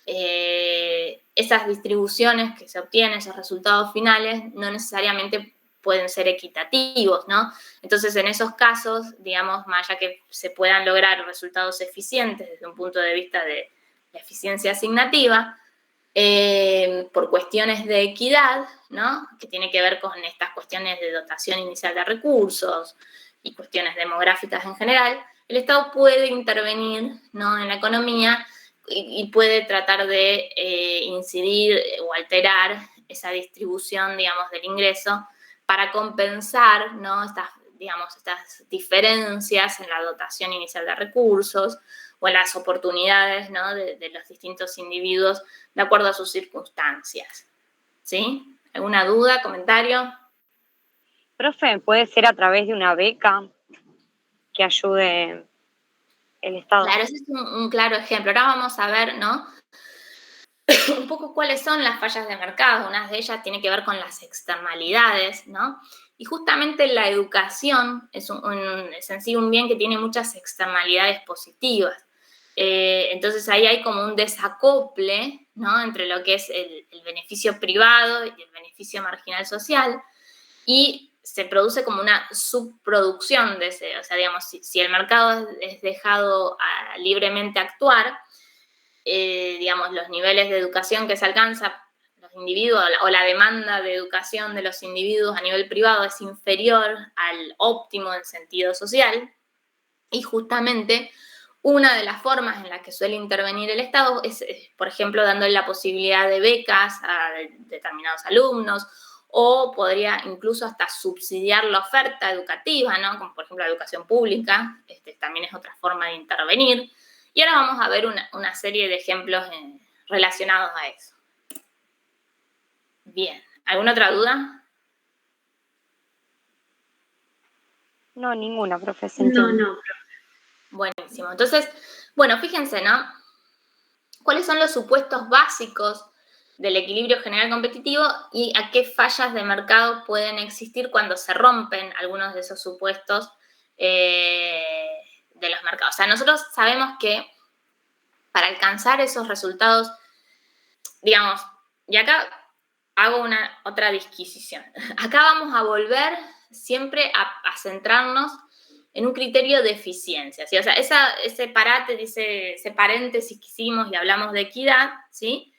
esas distribuciones que se obtienen, esos resultados finales, no necesariamente pueden ser equitativos, ¿no? Entonces, en esos casos, digamos, más allá que se puedan lograr resultados eficientes desde un punto de vista de la eficiencia asignativa, por cuestiones de equidad, ¿no? Que tiene que ver con estas cuestiones de dotación inicial de recursos y cuestiones demográficas en general, el Estado puede intervenir, ¿no? En la economía y puede tratar de incidir o alterar esa distribución, digamos, del ingreso para compensar, ¿no? estas diferencias en la dotación inicial de recursos o en las oportunidades, ¿no? de los distintos individuos de acuerdo a sus circunstancias. ¿Sí? ¿Alguna duda, comentario? Profe, ¿puede ser a través de una beca que ayude el Estado? Claro, ese es un claro ejemplo. Ahora vamos a ver, ¿no? un poco cuáles son las fallas de mercado. Una de ellas tiene que ver con las externalidades, ¿no? Y justamente la educación es en sí un bien que tiene muchas externalidades positivas. Entonces ahí hay como un desacople, ¿no? Entre lo que es el beneficio privado y el beneficio marginal social, y se produce como una subproducción de ese, o sea, digamos, si el mercado es dejado libremente actuar, digamos, los niveles de educación que se alcanza los individuos o la demanda de educación de los individuos a nivel privado es inferior al óptimo en sentido social, y justamente una de las formas en las que suele intervenir el Estado es, por ejemplo, dándole la posibilidad de becas a determinados alumnos, o podría incluso hasta subsidiar la oferta educativa, ¿no? Como por ejemplo la educación pública, también es otra forma de intervenir. Y ahora vamos a ver una serie de ejemplos relacionados a eso. Bien, ¿alguna otra duda? No, ninguna, profe. No. Buenísimo. Entonces, bueno, fíjense, ¿no? ¿Cuáles son los supuestos básicos del equilibrio general competitivo y a qué fallas de mercado pueden existir cuando se rompen algunos de esos supuestos de los mercados? O sea, nosotros sabemos que para alcanzar esos resultados, digamos, y acá hago otra disquisición. Acá vamos a volver siempre a centrarnos en un criterio de eficiencia, ¿sí? O sea, ese paréntesis que hicimos y hablamos de equidad, ¿sí?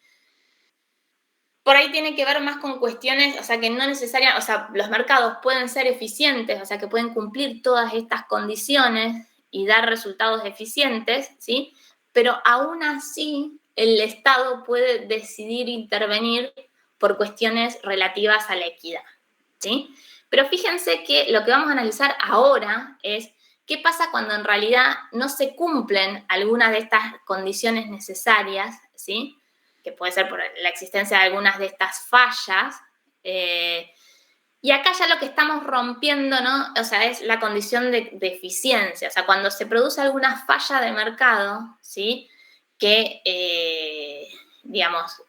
Por ahí tiene que ver más con cuestiones, o sea, que no necesariamente, o sea, los mercados pueden ser eficientes, o sea, que pueden cumplir todas estas condiciones y dar resultados eficientes, ¿sí? Pero aún así, el Estado puede decidir intervenir por cuestiones relativas a la equidad, ¿sí? Pero fíjense que lo que vamos a analizar ahora es qué pasa cuando en realidad no se cumplen algunas de estas condiciones necesarias, ¿sí? Que puede ser por la existencia de algunas de estas fallas. Y acá ya lo que estamos rompiendo, ¿no? O sea, es la condición de eficiencia. O sea, cuando se produce alguna falla de mercado, ¿sí? Que, digamos,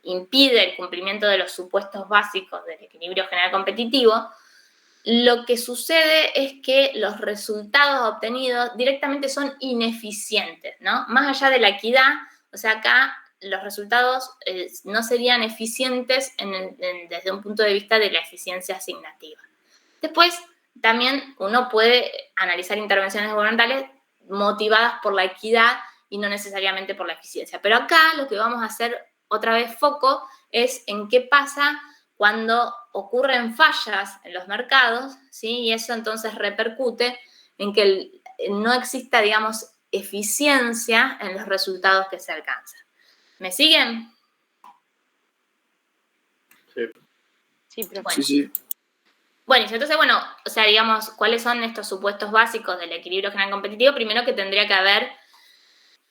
impide el cumplimiento de los supuestos básicos del equilibrio general competitivo, lo que sucede es que los resultados obtenidos directamente son ineficientes, ¿no? Más allá de la equidad, o sea, acá los resultados no serían eficientes desde un punto de vista de la eficiencia asignativa. Después, también uno puede analizar intervenciones gubernamentales motivadas por la equidad y no necesariamente por la eficiencia. Pero acá lo que vamos a hacer otra vez foco es en qué pasa cuando ocurren fallas en los mercados, ¿sí? Y eso entonces repercute en que no exista, digamos, eficiencia en los resultados que se alcanzan. ¿Me siguen? Sí, profe. Bueno. Sí. Bueno, entonces, o sea, digamos, ¿cuáles son estos supuestos básicos del equilibrio general competitivo? Primero que tendría que haber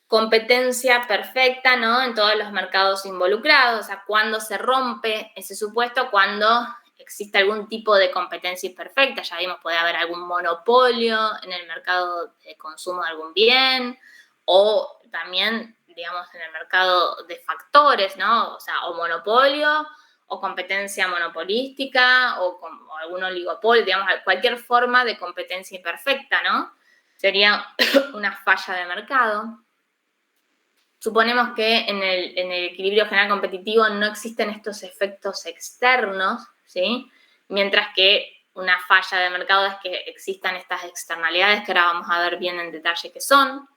competencia perfecta, ¿no? En todos los mercados involucrados. O sea, cuando se rompe ese supuesto, cuando existe algún tipo de competencia imperfecta. Ya vimos, puede haber algún monopolio en el mercado de consumo de algún bien, o también, digamos, en el mercado de factores, ¿no? O sea, o monopolio, o competencia monopolística, o algún oligopolio, digamos, cualquier forma de competencia imperfecta, ¿no? Sería una falla de mercado. Suponemos que en el equilibrio general competitivo no existen estos efectos externos, ¿sí? Mientras que una falla de mercado es que existan estas externalidades que ahora vamos a ver bien en detalle qué son.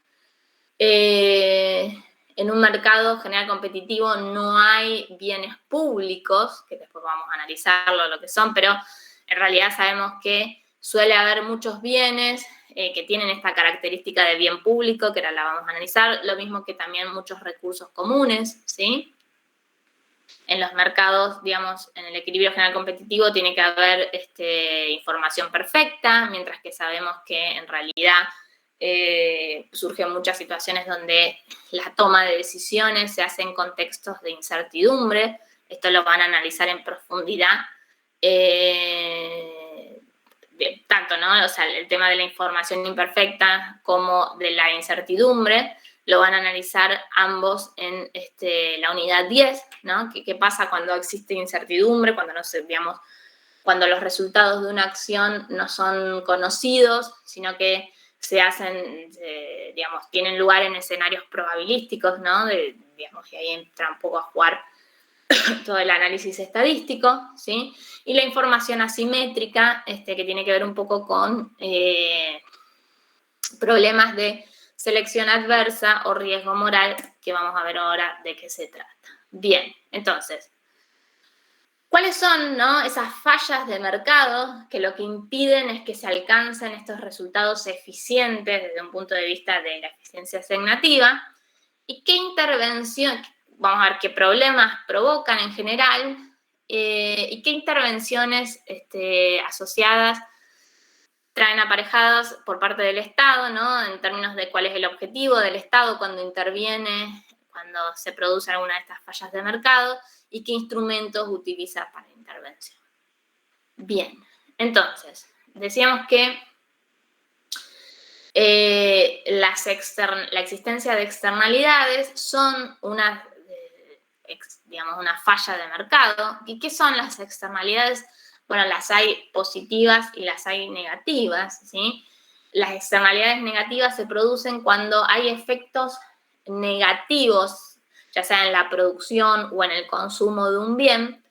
En un mercado general competitivo no hay bienes públicos, que después vamos a analizarlo lo que son, pero en realidad sabemos que suele haber muchos bienes que tienen esta característica de bien público, que ahora la vamos a analizar, lo mismo que también muchos recursos comunes, ¿sí? En los mercados, digamos, en el equilibrio general competitivo tiene que haber información perfecta, mientras que sabemos que en realidad surgen muchas situaciones donde la toma de decisiones se hace en contextos de incertidumbre. Esto lo van a analizar en profundidad. Tanto, ¿no? O sea, el tema de la información imperfecta como de la incertidumbre lo van a analizar ambos en la unidad 10, ¿no? ¿Qué pasa cuando existe incertidumbre, cuando no sé, digamos, cuando los resultados de una acción no son conocidos, sino que se hacen, digamos, tienen lugar en escenarios probabilísticos, ¿no? Digamos, y ahí entra un poco a jugar todo el análisis estadístico, ¿sí? Y la información asimétrica, que tiene que ver un poco con problemas de selección adversa o riesgo moral, que vamos a ver ahora de qué se trata. Bien, entonces, ¿cuáles son, ¿no? Esas fallas de mercado que lo que impiden es que se alcancen estos resultados eficientes desde un punto de vista de la eficiencia asignativa? ¿Y qué intervención, vamos a ver qué problemas provocan en general, y qué intervenciones asociadas traen aparejadas por parte del Estado, ¿no? En términos de cuál es el objetivo del Estado cuando interviene, cuando se produce alguna de estas fallas de mercado, y qué instrumentos utiliza para la intervención. Bien, entonces, decíamos que la existencia de externalidades son una falla de mercado. ¿Y qué son las externalidades? Bueno, las hay positivas y las hay negativas, ¿sí? Las externalidades negativas se producen cuando hay efectos negativos, ya sea en la producción o en el consumo de un bien,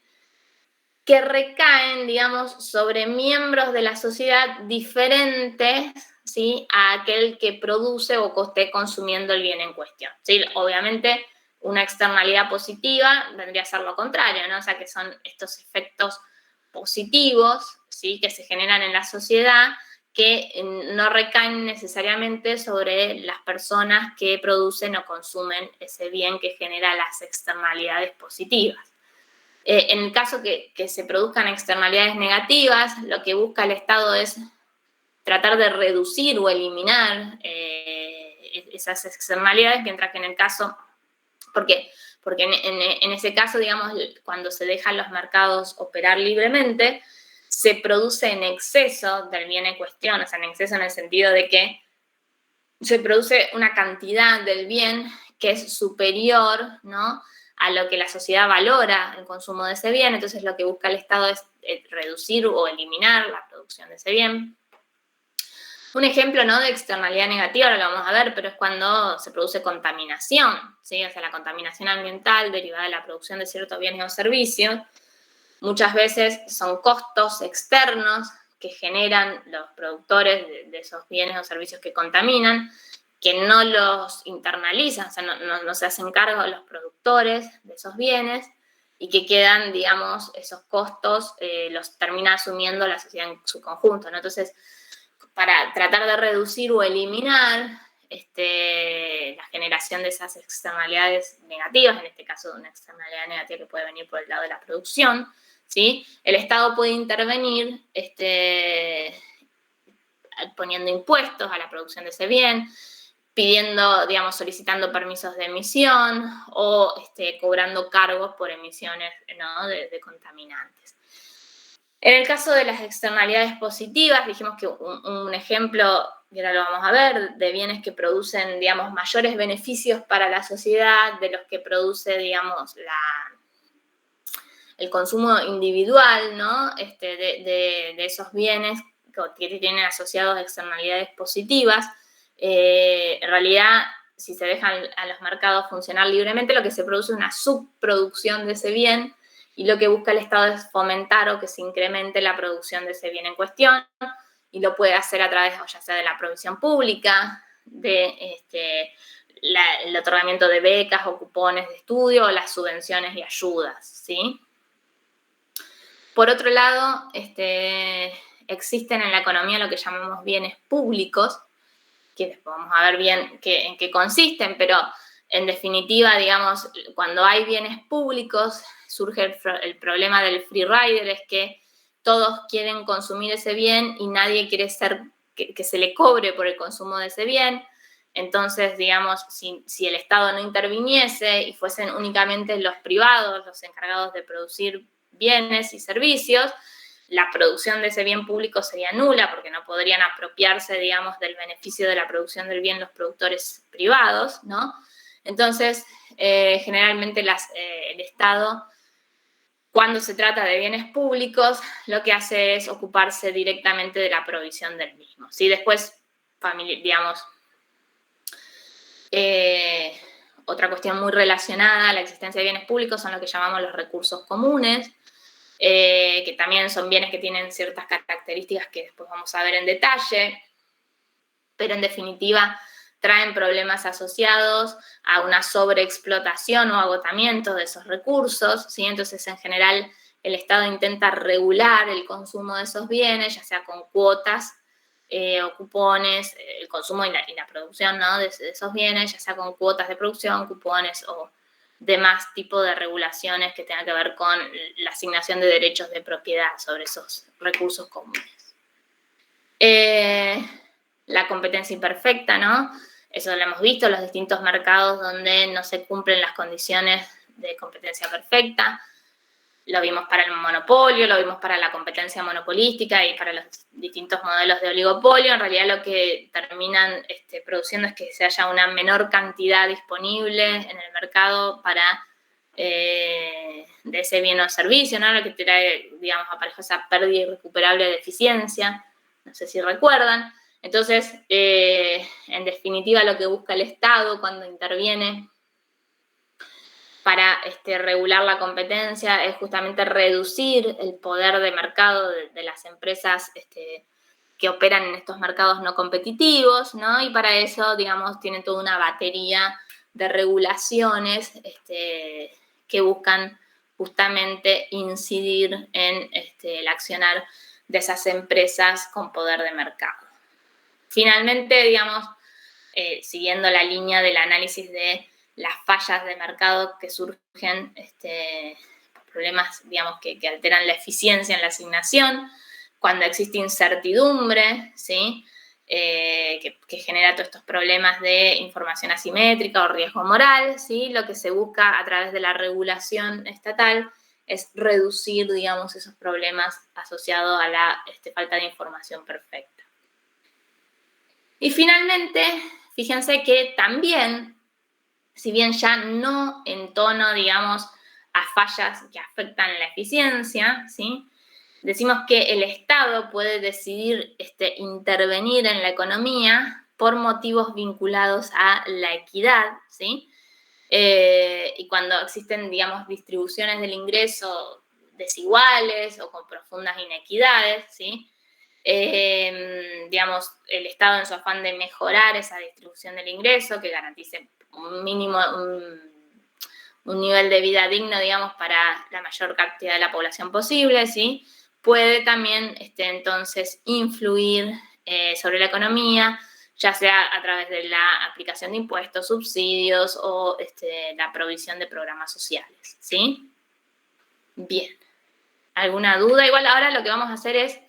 que recaen, digamos, sobre miembros de la sociedad diferentes, ¿sí? A aquel que produce o que esté consumiendo el bien en cuestión, ¿sí? Obviamente, una externalidad positiva vendría a ser lo contrario, ¿no? O sea, que son estos efectos positivos, ¿sí? Que se generan en la sociedad, que no recaen necesariamente sobre las personas que producen o consumen ese bien que genera las externalidades positivas. En el caso que se produzcan externalidades negativas, lo que busca el Estado es tratar de reducir o eliminar esas externalidades, mientras que en el caso, porque en ese caso, digamos, cuando se dejan los mercados operar libremente, se produce en exceso del bien en cuestión, o sea, en exceso en el sentido de que se produce una cantidad del bien que es superior, ¿no?, a lo que la sociedad valora el consumo de ese bien. Entonces lo que busca el Estado es reducir o eliminar la producción de ese bien. Un ejemplo, ¿no?, de externalidad negativa, ahora lo vamos a ver, pero es cuando se produce contaminación, ¿sí? O sea, la contaminación ambiental derivada de la producción de ciertos bienes o servicios. Muchas veces son costos externos que generan los productores de esos bienes o servicios que contaminan, que no los internalizan, o sea, no se hacen cargo los productores de esos bienes, y que quedan, digamos, esos costos los termina asumiendo la sociedad en su conjunto, ¿no? Entonces, para tratar de reducir o eliminar la generación de esas externalidades negativas, en este caso de una externalidad negativa que puede venir por el lado de la producción, ¿sí? El Estado puede intervenir poniendo impuestos a la producción de ese bien, pidiendo, digamos, solicitando permisos de emisión o cobrando cargos por emisiones, ¿no? de contaminantes. En el caso de las externalidades positivas, dijimos que un ejemplo, y ahora lo vamos a ver, de bienes que producen, digamos, mayores beneficios para la sociedad de los que produce, digamos, el consumo individual, ¿no? De esos bienes que tienen asociados externalidades positivas. En realidad, si se dejan a los mercados funcionar libremente, lo que se produce es una subproducción de ese bien, y lo que busca el Estado es fomentar o que se incremente la producción de ese bien en cuestión, y lo puede hacer a través, ya sea de la provisión pública, de el otorgamiento de becas o cupones de estudio, o las subvenciones y ayudas, ¿sí? Por otro lado, existen en la economía lo que llamamos bienes públicos, que después vamos a ver bien en qué consisten, pero en definitiva, digamos, cuando hay bienes públicos, surge el problema del free rider, es que todos quieren consumir ese bien y nadie quiere que se le cobre por el consumo de ese bien. Entonces, digamos, si el Estado no interviniese y fuesen únicamente los privados los encargados de producir bienes y servicios, la producción de ese bien público sería nula porque no podrían apropiarse, digamos, del beneficio de la producción del bien los productores privados, ¿no? Entonces, generalmente el Estado, cuando se trata de bienes públicos, lo que hace es ocuparse directamente de la provisión del mismo, ¿sí? Después, digamos, otra cuestión muy relacionada a la existencia de bienes públicos son lo que llamamos los recursos comunes, que también son bienes que tienen ciertas características que después vamos a ver en detalle, pero en definitiva traen problemas asociados a una sobreexplotación o agotamiento de esos recursos, ¿sí? Entonces, en general, el Estado intenta regular el consumo de esos bienes, ya sea con cuotas o cupones, el consumo y la producción, ¿no? de esos bienes, ya sea con cuotas de producción, cupones o demás tipo de regulaciones que tengan que ver con la asignación de derechos de propiedad sobre esos recursos comunes. La competencia imperfecta, ¿no? Eso lo hemos visto en los distintos mercados donde no se cumplen las condiciones de competencia perfecta. Lo vimos para el monopolio, lo vimos para la competencia monopolística y para los distintos modelos de oligopolio. En realidad lo que terminan produciendo es que se haya una menor cantidad disponible en el mercado para de ese bien o servicio, ¿no? Lo que trae, digamos, aparejo esa pérdida irrecuperable de eficiencia. No sé si recuerdan. Entonces, en definitiva, lo que busca el Estado cuando interviene para regular la competencia es justamente reducir el poder de mercado de las empresas que operan en estos mercados no competitivos, ¿no? Y para eso, digamos, tienen toda una batería de regulaciones que buscan justamente incidir en el accionar de esas empresas con poder de mercado. Finalmente, digamos, siguiendo la línea del análisis de las fallas de mercado que surgen, problemas, digamos, que alteran la eficiencia en la asignación, cuando existe incertidumbre, ¿sí? Que genera todos estos problemas de información asimétrica o riesgo moral, ¿sí? Lo que se busca a través de la regulación estatal es reducir, digamos, esos problemas asociados a la falta de información perfecta. Y finalmente, fíjense que también, si bien ya no en tono, digamos, a fallas que afectan la eficiencia, ¿sí? Decimos que el Estado puede decidir intervenir en la economía por motivos vinculados a la equidad, ¿sí? Y cuando existen, digamos, distribuciones del ingreso desiguales o con profundas inequidades, ¿sí? Digamos, el Estado en su afán de mejorar esa distribución del ingreso, que garantice un un nivel de vida digno, digamos, para la mayor cantidad de la población posible, ¿sí? Puede también, entonces, influir sobre la economía, ya sea a través de la aplicación de impuestos, subsidios o la provisión de programas sociales, ¿sí? Bien. ¿Alguna duda? Igual ahora lo que vamos a hacer es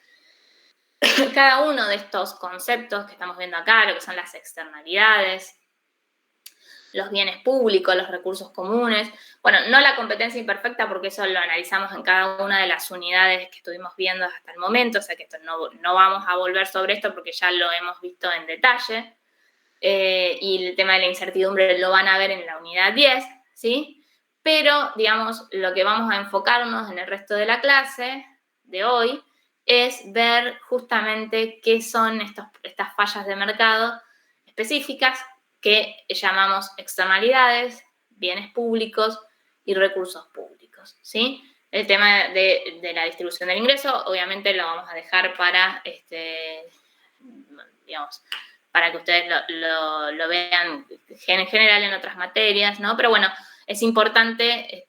cada uno de estos conceptos que estamos viendo acá, lo que son las externalidades, los bienes públicos, los recursos comunes. Bueno, no la competencia imperfecta porque eso lo analizamos en cada una de las unidades que estuvimos viendo hasta el momento, o sea que esto no vamos a volver sobre esto porque ya lo hemos visto en detalle. Y el tema de la incertidumbre lo van a ver en la unidad 10, ¿sí? Pero, digamos, lo que vamos a enfocarnos en el resto de la clase de hoy es ver justamente qué son estas fallas de mercado específicas que llamamos externalidades, bienes públicos y recursos públicos, ¿sí? El tema de la distribución del ingreso, obviamente lo vamos a dejar para, digamos, para que ustedes lo vean en general en otras materias, ¿no? Pero bueno, es importante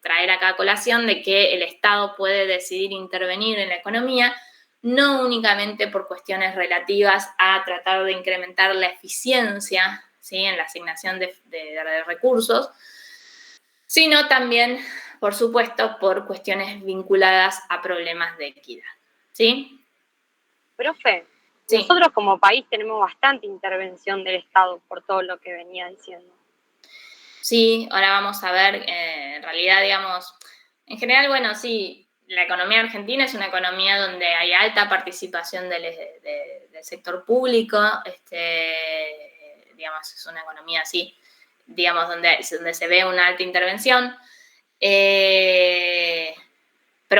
traer acá a colación de que el Estado puede decidir intervenir en la economía, no únicamente por cuestiones relativas a tratar de incrementar la eficiencia, ¿sí? En la asignación de recursos, sino también, por supuesto, por cuestiones vinculadas a problemas de equidad, ¿sí? Profe, Sí. nosotros como país tenemos bastante intervención del Estado por todo lo que venía diciendo. Sí, ahora vamos a ver, en realidad, digamos, en general, bueno, sí, la economía argentina es una economía donde hay alta participación del sector público, digamos, es una economía así, digamos, donde se ve una alta intervención. Pero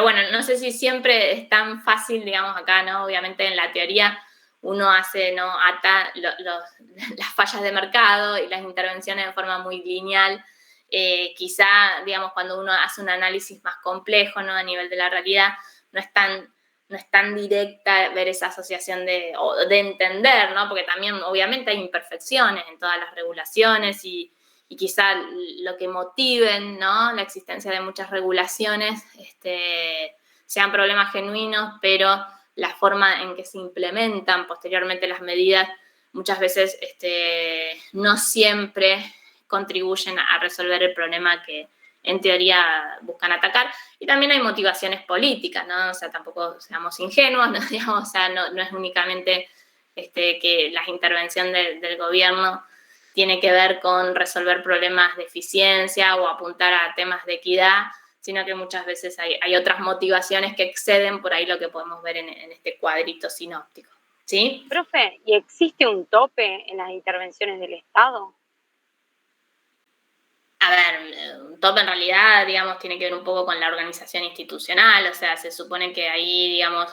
bueno, no sé si siempre es tan fácil, digamos, acá, ¿no? Obviamente en la teoría uno ata las fallas de mercado y las intervenciones de forma muy lineal. Quizá, digamos, cuando uno hace un análisis más complejo, ¿no? A nivel de la realidad, no es tan directa ver esa asociación de entender, ¿no? Porque también, obviamente, hay imperfecciones en todas las regulaciones y quizá lo que motiven, ¿no? La existencia de muchas regulaciones sean problemas genuinos, pero la forma en que se implementan posteriormente las medidas muchas veces no siempre contribuyen a resolver el problema que en teoría buscan atacar. Y también hay motivaciones políticas, ¿no? O sea, tampoco seamos ingenuos, ¿no? Digamos, o sea, no es únicamente que la intervención del gobierno tiene que ver con resolver problemas de eficiencia o apuntar a temas de equidad, sino que muchas veces hay otras motivaciones que exceden por ahí lo que podemos ver en este cuadrito sinóptico, ¿sí? Profe, ¿y existe un tope en las intervenciones del Estado? A ver, un tope en realidad, digamos, tiene que ver un poco con la organización institucional, o sea, se supone que ahí, digamos,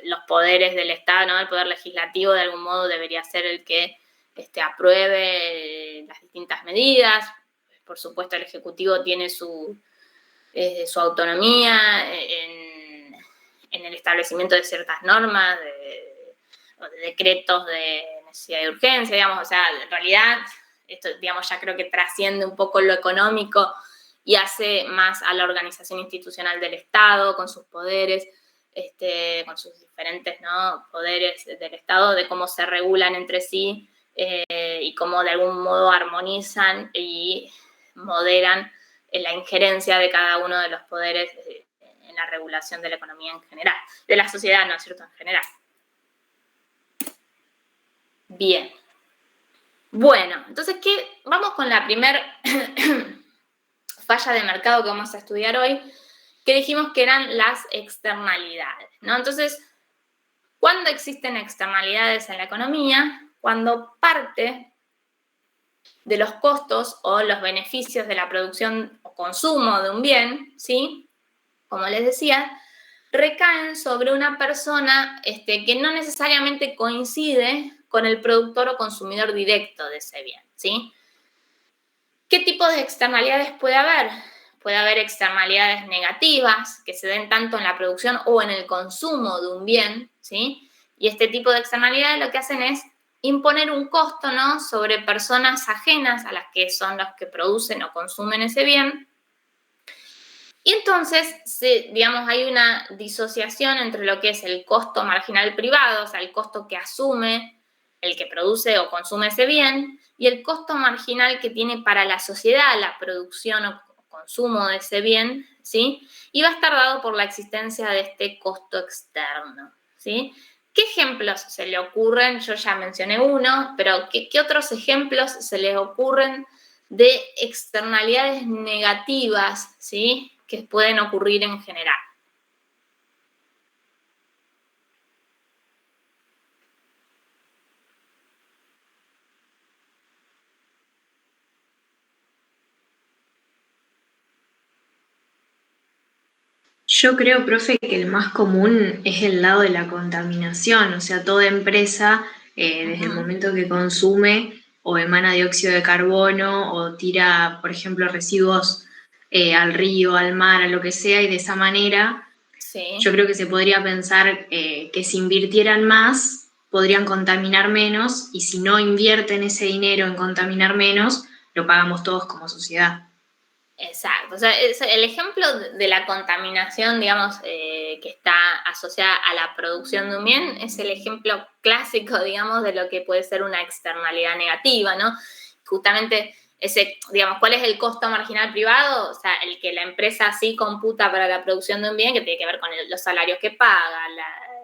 los poderes del Estado, ¿no? El poder legislativo de algún modo debería ser el que apruebe las distintas medidas. Por supuesto, el Ejecutivo tiene su autonomía en el establecimiento de ciertas normas, de decretos de necesidad de urgencia, digamos, o sea, en realidad, esto, digamos, ya creo que trasciende un poco lo económico y hace más a la organización institucional del Estado, con sus poderes, con sus diferentes, ¿no? Poderes del Estado, de cómo se regulan entre sí y cómo de algún modo armonizan y moderan la injerencia de cada uno de los poderes en la regulación de la economía en general, de la sociedad, ¿no es cierto?, en general. Bien. Bueno, entonces, vamos con la primer falla de mercado que vamos a estudiar hoy, que dijimos que eran las externalidades, ¿no? Entonces, ¿cuándo existen externalidades en la economía? Cuando parte de los costos o los beneficios de la producción o consumo de un bien, ¿sí? Como les decía, recaen sobre una persona que no necesariamente coincide con el productor o consumidor directo de ese bien, ¿sí? ¿Qué tipo de externalidades puede haber? Puede haber externalidades negativas que se den tanto en la producción o en el consumo de un bien, ¿sí? Y este tipo de externalidades lo que hacen es imponer un costo, ¿no?, sobre personas ajenas a las que son los que producen o consumen ese bien. Y entonces, digamos, hay una disociación entre lo que es el costo marginal privado, o sea, el costo que asume el que produce o consume ese bien, y el costo marginal que tiene para la sociedad la producción o consumo de ese bien, ¿sí? Y va a estar dado por la existencia de este costo externo, ¿sí? ¿Qué ejemplos se le ocurren? Yo ya mencioné uno, pero ¿qué otros ejemplos se les ocurren de externalidades negativas, ¿sí?, que pueden ocurrir en general? Yo creo, profe, que el más común es el lado de la contaminación, o sea, toda empresa, desde el momento que consume o emana dióxido de carbono o tira, por ejemplo, residuos al río, al mar, a lo que sea, y de esa manera, Sí. yo creo que se podría pensar que si invirtieran más, podrían contaminar menos, y si no invierten ese dinero en contaminar menos, lo pagamos todos como sociedad. Exacto, o sea, el ejemplo de la contaminación, digamos, que está asociada a la producción de un bien, es el ejemplo clásico, digamos, de lo que puede ser una externalidad negativa, ¿no? Justamente ese, digamos, ¿cuál es el costo marginal privado? O sea, el que la empresa sí computa para la producción de un bien, que tiene que ver con los salarios que paga,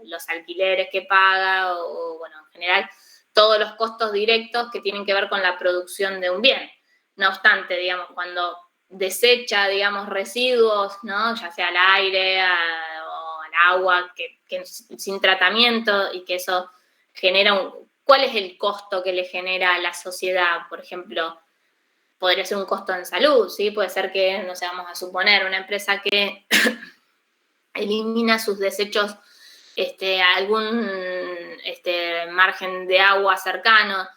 los alquileres que paga, o, bueno, en general, todos los costos directos que tienen que ver con la producción de un bien. No obstante, digamos, cuando desecha, digamos, residuos, ¿no?, ya sea al aire o al agua, que sin tratamiento, y que eso genera ¿cuál es el costo que le genera a la sociedad? Por ejemplo, podría ser un costo en salud, ¿sí? Puede ser que, no sé, vamos a suponer, una empresa que elimina sus desechos a algún margen de agua cercano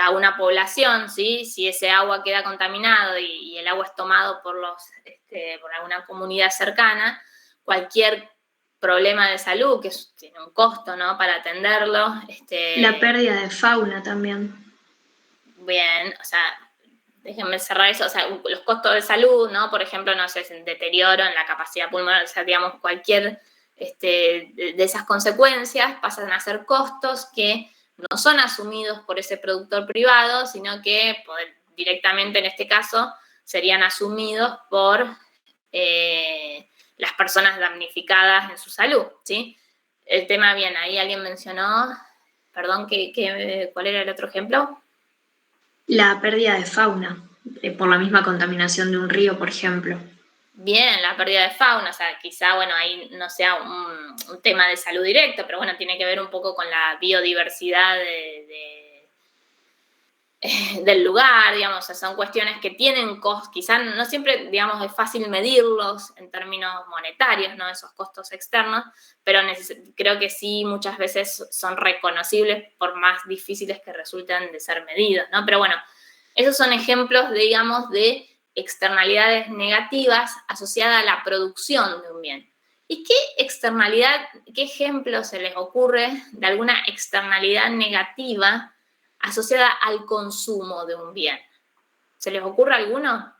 a una población, ¿sí? Si ese agua queda contaminado y el agua es tomado por alguna comunidad cercana, cualquier problema de salud que tiene un costo, ¿no?, para atenderlo. La pérdida de fauna también. Bien, o sea, déjenme cerrar eso, o sea, los costos de salud, ¿no?, por ejemplo, no sé, deterioro en la capacidad pulmonar, o sea, digamos, cualquier de esas consecuencias pasan a ser costos que no son asumidos por ese productor privado, sino que directamente en este caso serían asumidos por las personas damnificadas en su salud, ¿sí? El tema, bien, ahí alguien mencionó, perdón, ¿cuál era el otro ejemplo? La pérdida de fauna, por la misma contaminación de un río, por ejemplo. Bien, la pérdida de fauna, o sea, quizá, bueno, ahí no sea un tema de salud directo, pero bueno, tiene que ver un poco con la biodiversidad del lugar, digamos, o sea, son cuestiones que tienen costos, quizá no siempre, digamos, es fácil medirlos en términos monetarios, ¿no?, esos costos externos, pero creo que sí muchas veces son reconocibles por más difíciles que resulten de ser medidos, ¿no? Pero bueno, esos son ejemplos, digamos, de externalidades negativas asociadas a la producción de un bien. ¿Y qué ejemplo se les ocurre de alguna externalidad negativa asociada al consumo de un bien? ¿Se les ocurre alguno?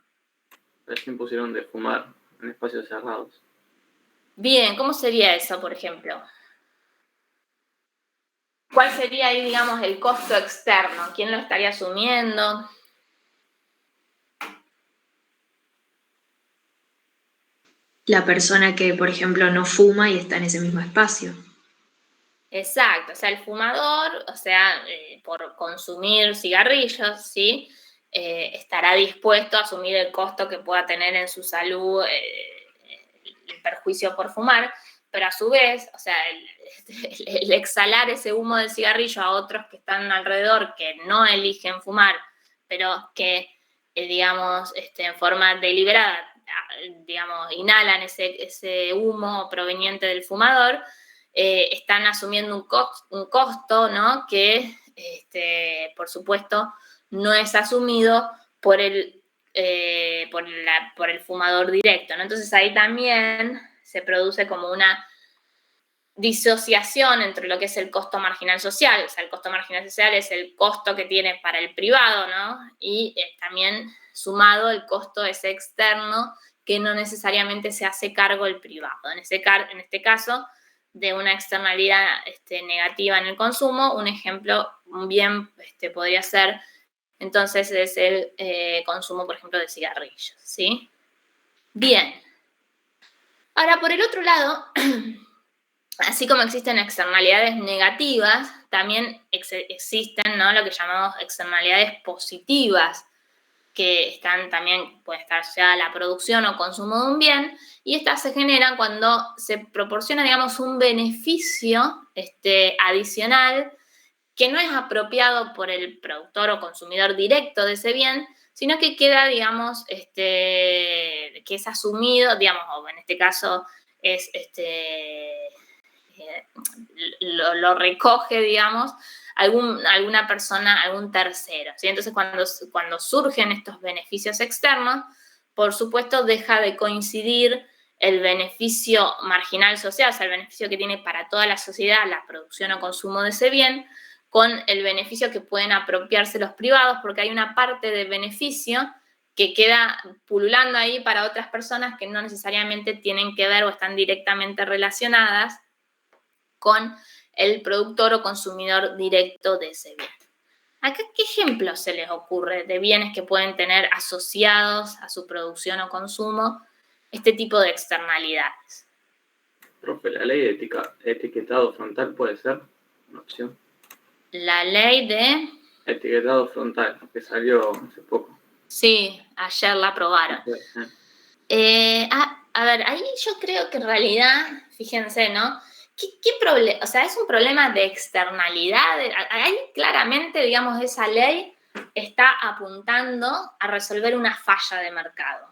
Recién pusieron de fumar en espacios cerrados. Bien, ¿cómo sería eso, por ejemplo? ¿Cuál sería ahí, digamos, el costo externo? ¿Quién lo estaría asumiendo? La persona que, por ejemplo, no fuma y está en ese mismo espacio. Exacto, o sea, el fumador, o sea, por consumir cigarrillos, ¿sí?, estará dispuesto a asumir el costo que pueda tener en su salud, el perjuicio por fumar, pero a su vez, o sea, el exhalar ese humo del cigarrillo a otros que están alrededor que no eligen fumar, pero que, digamos, en forma deliberada, digamos, inhalan ese humo proveniente del fumador, están asumiendo un costo, ¿no?, que, por supuesto, no es asumido por el fumador directo, ¿no? Entonces ahí también se produce como una disociación entre lo que es el costo marginal social, o sea, el costo marginal social es el costo que tiene para el privado, ¿no? Y también sumado el costo ese externo que no necesariamente se hace cargo el privado. En este caso, de una externalidad negativa en el consumo, un ejemplo bien podría ser, entonces, es el consumo, por ejemplo, de cigarrillos, ¿sí? Bien. Ahora, por el otro lado, así como existen externalidades negativas, también existen, ¿no?, lo que llamamos externalidades positivas, que están también, puede estar asociada a la producción o consumo de un bien, y estas se generan cuando se proporciona, digamos, un beneficio adicional que no es apropiado por el productor o consumidor directo de ese bien, sino que queda, digamos, que es asumido, digamos, o en este caso es lo recoge, digamos, alguna persona, algún tercero, ¿sí? Entonces, cuando surgen estos beneficios externos, por supuesto, deja de coincidir el beneficio marginal social, o sea, el beneficio que tiene para toda la sociedad la producción o consumo de ese bien, con el beneficio que pueden apropiarse los privados, porque hay una parte de beneficio que queda pululando ahí para otras personas que no necesariamente tienen que ver o están directamente relacionadas con el productor o consumidor directo de ese bien. Acá, ¿qué ejemplos se les ocurre de bienes que pueden tener asociados a su producción o consumo este tipo de externalidades? Profe, la ley de etiquetado frontal puede ser una opción. La ley de... Etiquetado frontal, que salió hace poco. Sí, ayer la aprobaron. A ver, ahí yo creo que en realidad, fíjense, ¿no? ¿Qué problema? O sea, es un problema de externalidad. Ahí claramente, digamos, esa ley está apuntando a resolver una falla de mercado.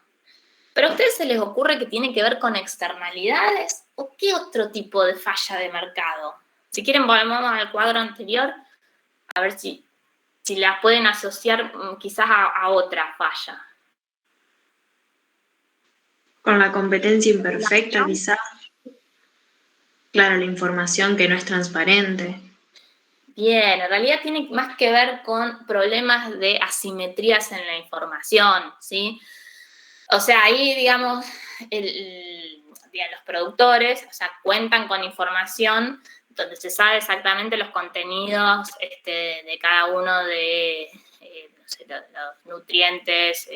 ¿Pero a ustedes se les ocurre que tiene que ver con externalidades? ¿O qué otro tipo de falla de mercado? Si quieren, volvemos al cuadro anterior, a ver si las pueden asociar quizás a otra falla. Con la competencia imperfecta, quizás. Claro, la información que no es transparente. Bien, en realidad tiene más que ver con problemas de asimetrías en la información, ¿sí? O sea, ahí, digamos, los productores, o sea, cuentan con información donde se sabe exactamente los contenidos de cada uno de no sé, los nutrientes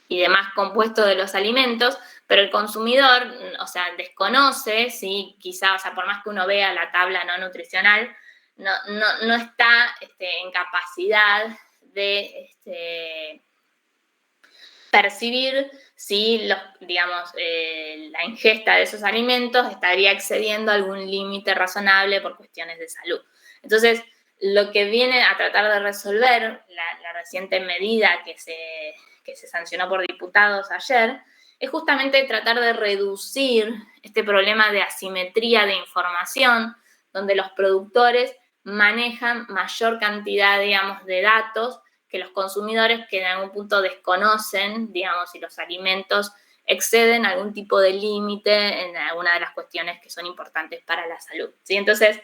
y demás compuestos de los alimentos, pero el consumidor, o sea, desconoce, ¿sí? Quizá, o sea, por más que uno vea la tabla no nutricional, no está en capacidad de percibir si digamos, la ingesta de esos alimentos estaría excediendo algún límite razonable por cuestiones de salud. Entonces, lo que viene a tratar de resolver la reciente medida que se sancionó por diputados ayer es justamente tratar de reducir este problema de asimetría de información, donde los productores manejan mayor cantidad, digamos, de datos que los consumidores que en algún punto desconocen, digamos, si los alimentos exceden algún tipo de límite en alguna de las cuestiones que son importantes para la salud, ¿sí? Entonces,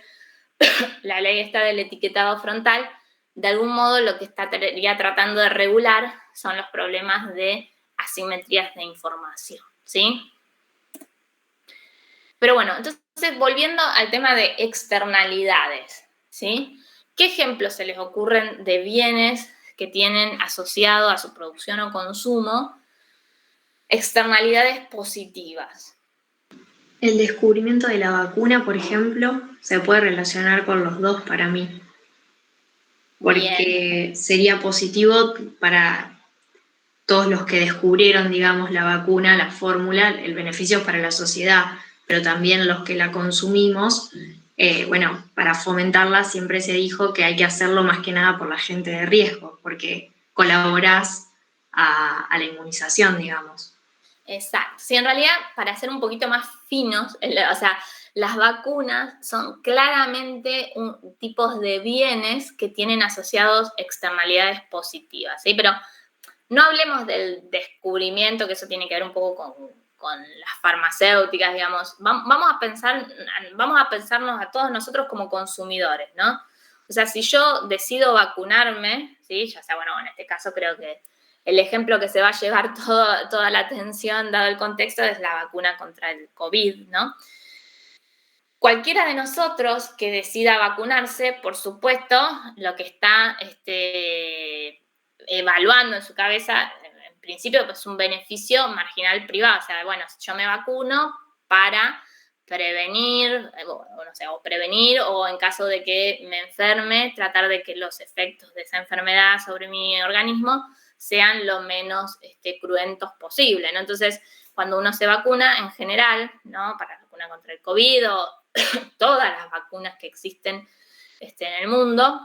la ley esta del etiquetado frontal, de algún modo lo que estaría tratando de regular son los problemas de asimetrías de información, ¿sí? Pero bueno, entonces, volviendo al tema de externalidades, ¿sí? ¿Qué ejemplos se les ocurren de bienes que tienen asociado a su producción o consumo externalidades positivas? El descubrimiento de la vacuna, por ejemplo, se puede relacionar con los dos para mí. Porque sería positivo para todos los que descubrieron, digamos, la vacuna, la fórmula, el beneficio para la sociedad, pero también los que la consumimos. Bueno, para fomentarla siempre se dijo que hay que hacerlo más que nada por la gente de riesgo, porque colaborás a la inmunización, digamos. Exacto. Sí, en realidad, para ser un poquito más finos, o sea, las vacunas son claramente tipos de bienes que tienen asociados externalidades positivas, ¿sí? Pero no hablemos del descubrimiento, que eso tiene que ver un poco las farmacéuticas, digamos. Vamos a pensarnos a todos nosotros como consumidores, ¿no? O sea, si yo decido vacunarme, ¿sí? Ya sea, bueno, en este caso creo que el ejemplo que se va a llevar toda la atención, dado el contexto, es la vacuna contra el COVID, ¿no? Cualquiera de nosotros que decida vacunarse, por supuesto, lo que está evaluando en su cabeza, en principio, pues un beneficio marginal privado. O sea, bueno, si yo me vacuno para prevenir, o en caso de que me enferme, tratar de que los efectos de esa enfermedad sobre mi organismo sean lo menos cruentos posible, ¿no? Entonces, cuando uno se vacuna, en general, ¿no? Para la vacuna contra el COVID o todas las vacunas que existen en el mundo,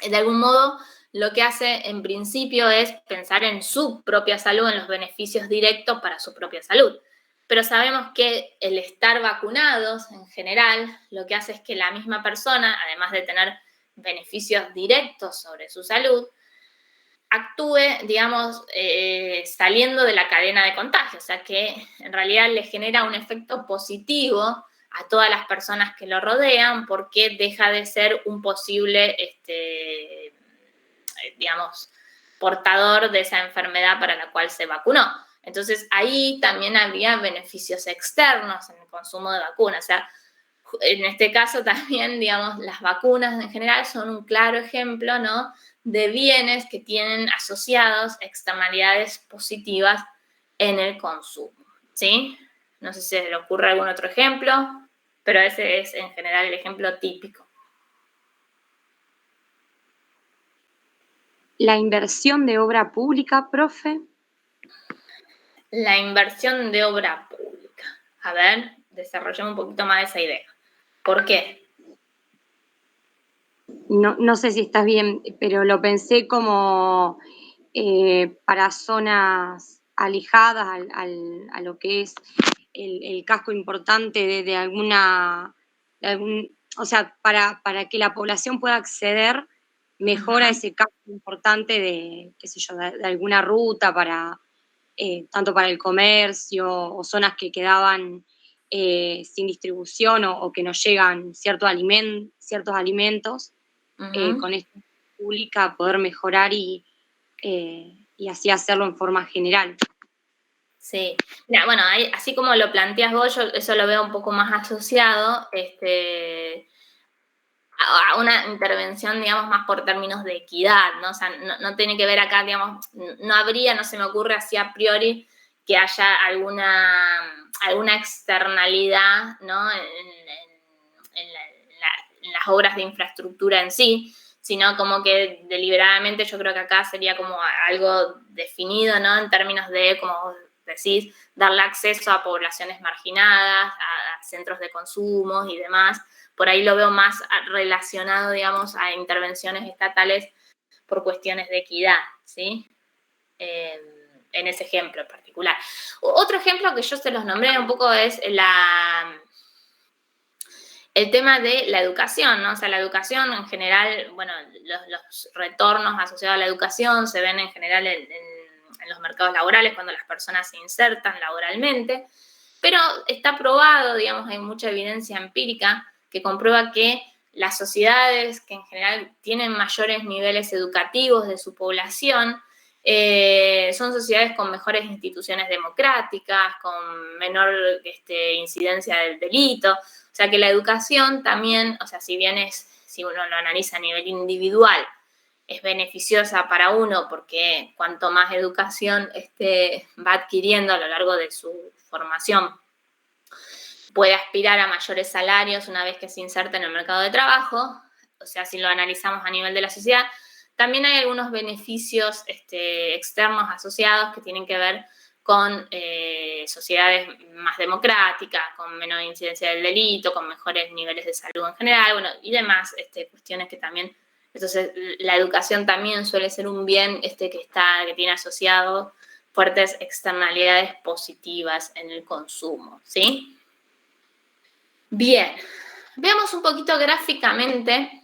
de algún modo lo que hace en principio es pensar en su propia salud, en los beneficios directos para su propia salud. Pero sabemos que el estar vacunados en general lo que hace es que la misma persona, además de tener beneficios directos sobre su salud, actúe, digamos, saliendo de la cadena de contagio, o sea que en realidad le genera un efecto positivo a todas las personas que lo rodean porque deja de ser un posible, digamos, portador de esa enfermedad para la cual se vacunó. Entonces ahí también habría beneficios externos en el consumo de vacunas, o sea, en este caso también, digamos, las vacunas en general son un claro ejemplo, ¿no?, de bienes que tienen asociados externalidades positivas en el consumo, ¿sí? No sé si se le ocurre algún otro ejemplo, pero ese es en general el ejemplo típico. La inversión de obra pública, profe. La inversión de obra pública. A ver, desarrollemos un poquito más esa idea. ¿Por qué? No sé si estás bien, pero lo pensé como para zonas alejadas a lo que es el casco importante de alguna, o sea, para que la población pueda acceder mejor a ese casco importante de, qué sé yo, de alguna ruta para, tanto para el comercio o zonas que quedaban sin distribución o que no llegan ciertos alimentos. Con esta pública poder mejorar y así hacerlo en forma general. Sí, mira, bueno, así como lo planteas vos, yo eso lo veo un poco más asociado a una intervención, digamos, más por términos de equidad, ¿no? O sea, no tiene que ver acá, digamos, no se me ocurre así a priori que haya alguna externalidad, ¿no?, en las obras de infraestructura en sí, sino como que deliberadamente yo creo que acá sería como algo definido, ¿no?, en términos de, como decís, darle acceso a poblaciones marginadas, a centros de consumo y demás. Por ahí lo veo más relacionado, digamos, a intervenciones estatales por cuestiones de equidad, ¿sí? En ese ejemplo en particular. Otro ejemplo que yo se los nombré un poco es el tema de la educación, ¿no? O sea, la educación en general, bueno, los retornos asociados a la educación se ven en general en los mercados laborales cuando las personas se insertan laboralmente, pero está probado, digamos, hay mucha evidencia empírica que comprueba que las sociedades que en general tienen mayores niveles educativos de su población son sociedades con mejores instituciones democráticas, con menor incidencia del delito. O sea que la educación también, o sea, si uno lo analiza a nivel individual, es beneficiosa para uno porque cuanto más educación va adquiriendo a lo largo de su formación, puede aspirar a mayores salarios una vez que se inserta en el mercado de trabajo. O sea, si lo analizamos a nivel de la sociedad, también hay algunos beneficios externos asociados que tienen que ver con sociedades más democráticas, con menor incidencia del delito, con mejores niveles de salud en general, bueno, y demás cuestiones que también. Entonces, la educación también suele ser un bien que tiene asociado fuertes externalidades positivas en el consumo, ¿sí? Bien, veamos un poquito gráficamente,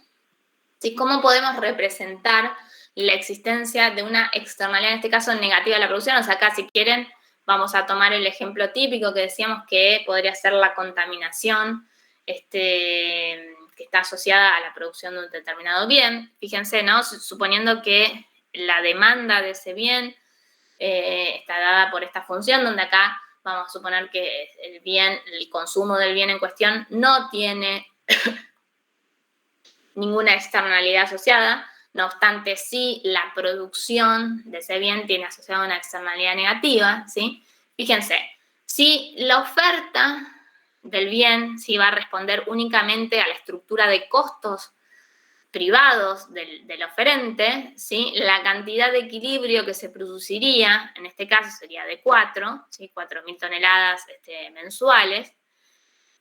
¿sí?, cómo podemos representar la existencia de una externalidad, en este caso negativa de la producción. O sea, acá si quieren vamos a tomar el ejemplo típico que decíamos que podría ser la contaminación, que está asociada a la producción de un determinado bien. Fíjense, ¿no? Suponiendo que la demanda de ese bien está dada por esta función, donde acá vamos a suponer que el consumo del bien en cuestión no tiene ninguna externalidad asociada. No obstante, sí, la producción de ese bien tiene asociada una externalidad negativa, ¿sí? Fíjense, si la oferta del bien sí va a responder únicamente a la estructura de costos privados del oferente, ¿sí? La cantidad de equilibrio que se produciría, en este caso sería de 4, ¿sí? 4.000 toneladas mensuales.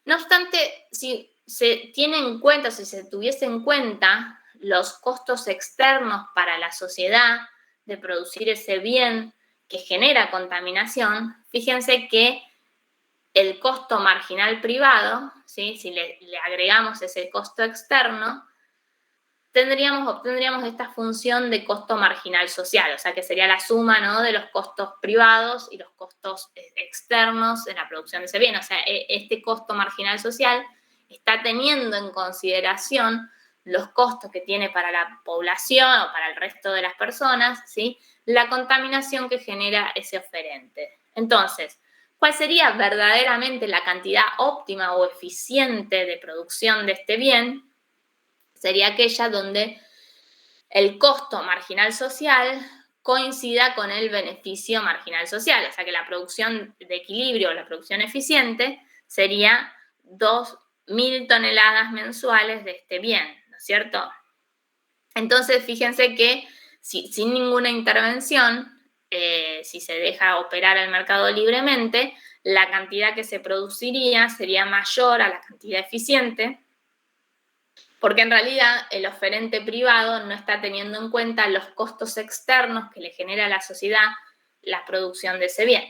No obstante, si se tiene en cuenta, si se tuviese en cuenta los costos externos para la sociedad de producir ese bien que genera contaminación, fíjense que el costo marginal privado, ¿sí? Si le agregamos ese costo externo, obtendríamos esta función de costo marginal social, o sea que sería la suma, ¿no?, de los costos privados y los costos externos en la producción de ese bien. O sea, este costo marginal social está teniendo en consideración los costos que tiene para la población o para el resto de las personas, ¿sí?, la contaminación que genera ese oferente. Entonces, ¿cuál sería verdaderamente la cantidad óptima o eficiente de producción de este bien? Sería aquella donde el costo marginal social coincida con el beneficio marginal social. O sea que la producción de equilibrio o la producción eficiente sería 2.000 toneladas mensuales de este bien, ¿no es cierto? Entonces, fíjense que sin ninguna intervención, si se deja operar el mercado libremente, la cantidad que se produciría sería mayor a la cantidad eficiente, porque en realidad el oferente privado no está teniendo en cuenta los costos externos que le genera a la sociedad la producción de ese bien.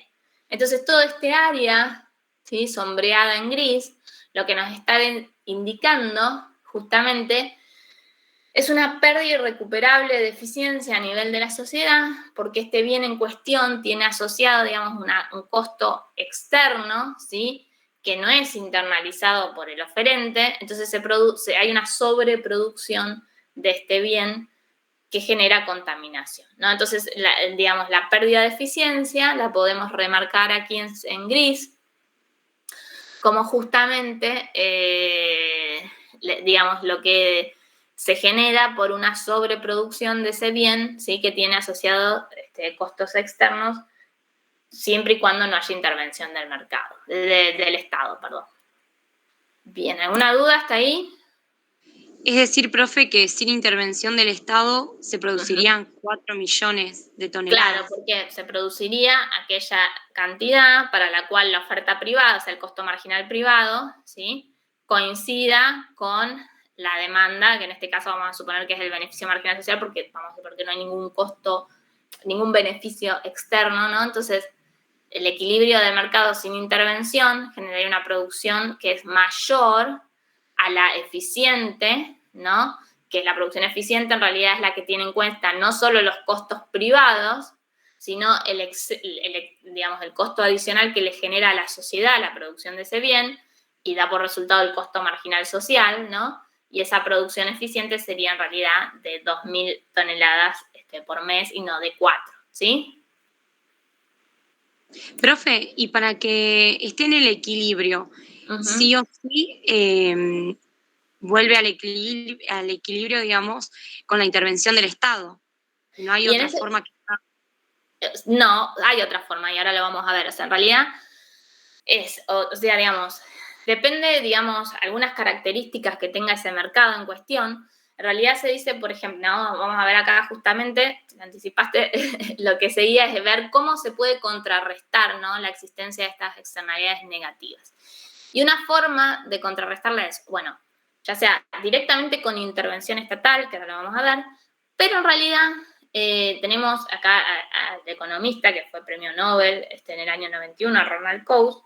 Entonces, todo este área, ¿sí?, sombreada en gris, lo que nos está indicando justamente es una pérdida irrecuperable de eficiencia a nivel de la sociedad, porque este bien en cuestión tiene asociado, digamos, un costo externo, ¿sí?, que no es internalizado por el oferente. Entonces hay una sobreproducción de este bien que genera contaminación, ¿no? Entonces, digamos, la pérdida de eficiencia la podemos remarcar aquí en gris, como justamente, digamos, lo que se genera por una sobreproducción de ese bien, ¿sí?, que tiene asociado costos externos, siempre y cuando no haya intervención del mercado, del Estado, perdón. Bien, ¿alguna duda hasta ahí? Es decir, profe, que sin intervención del Estado se producirían 4 millones de toneladas. Claro, porque se produciría aquella cantidad para la cual la oferta privada, o sea, el costo marginal privado, ¿sí?, coincida con la demanda, que en este caso vamos a suponer que es el beneficio marginal social, porque no hay ningún costo, ningún beneficio externo, ¿no? Entonces, el equilibrio del mercado sin intervención generaría una producción que es mayor a la eficiente, ¿no? Que la producción eficiente en realidad es la que tiene en cuenta no solo los costos privados, sino digamos, el costo adicional que le genera a la sociedad la producción de ese bien, y da por resultado el costo marginal social, ¿no? Y esa producción eficiente sería en realidad de 2.000 toneladas por mes y no de 4, ¿sí? Profe, y para que esté en el equilibrio, sí o sí vuelve al equilibrio, digamos, con la intervención del Estado. No hay otra forma que... No, hay otra forma y ahora lo vamos a ver. O sea, en realidad digamos, depende, digamos, algunas características que tenga ese mercado en cuestión. En realidad se dice, por ejemplo, ¿no?, vamos a ver acá justamente, te anticipaste, lo que seguía es ver cómo se puede contrarrestar, ¿no?, la existencia de estas externalidades negativas. Y una forma de contrarrestarla es, bueno, ya sea directamente con intervención estatal, que ahora lo vamos a ver, pero en realidad tenemos acá al economista que fue premio Nobel en el año 91, Ronald Coase,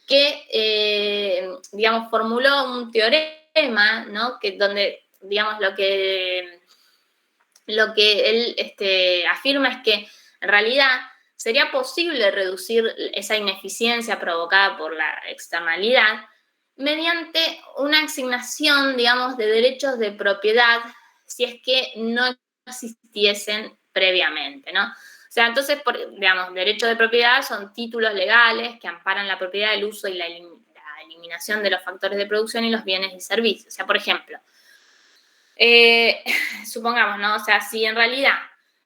que, digamos, formuló un teorema, ¿no?, donde, digamos, lo que él afirma es que, en realidad, sería posible reducir esa ineficiencia provocada por la externalidad mediante una asignación, digamos, de derechos de propiedad si es que no existiesen previamente, ¿no? O sea, entonces, digamos, derechos de propiedad son títulos legales que amparan la propiedad, el uso y la eliminación de los factores de producción y los bienes y servicios. O sea, por ejemplo, supongamos, ¿no? O sea, si en realidad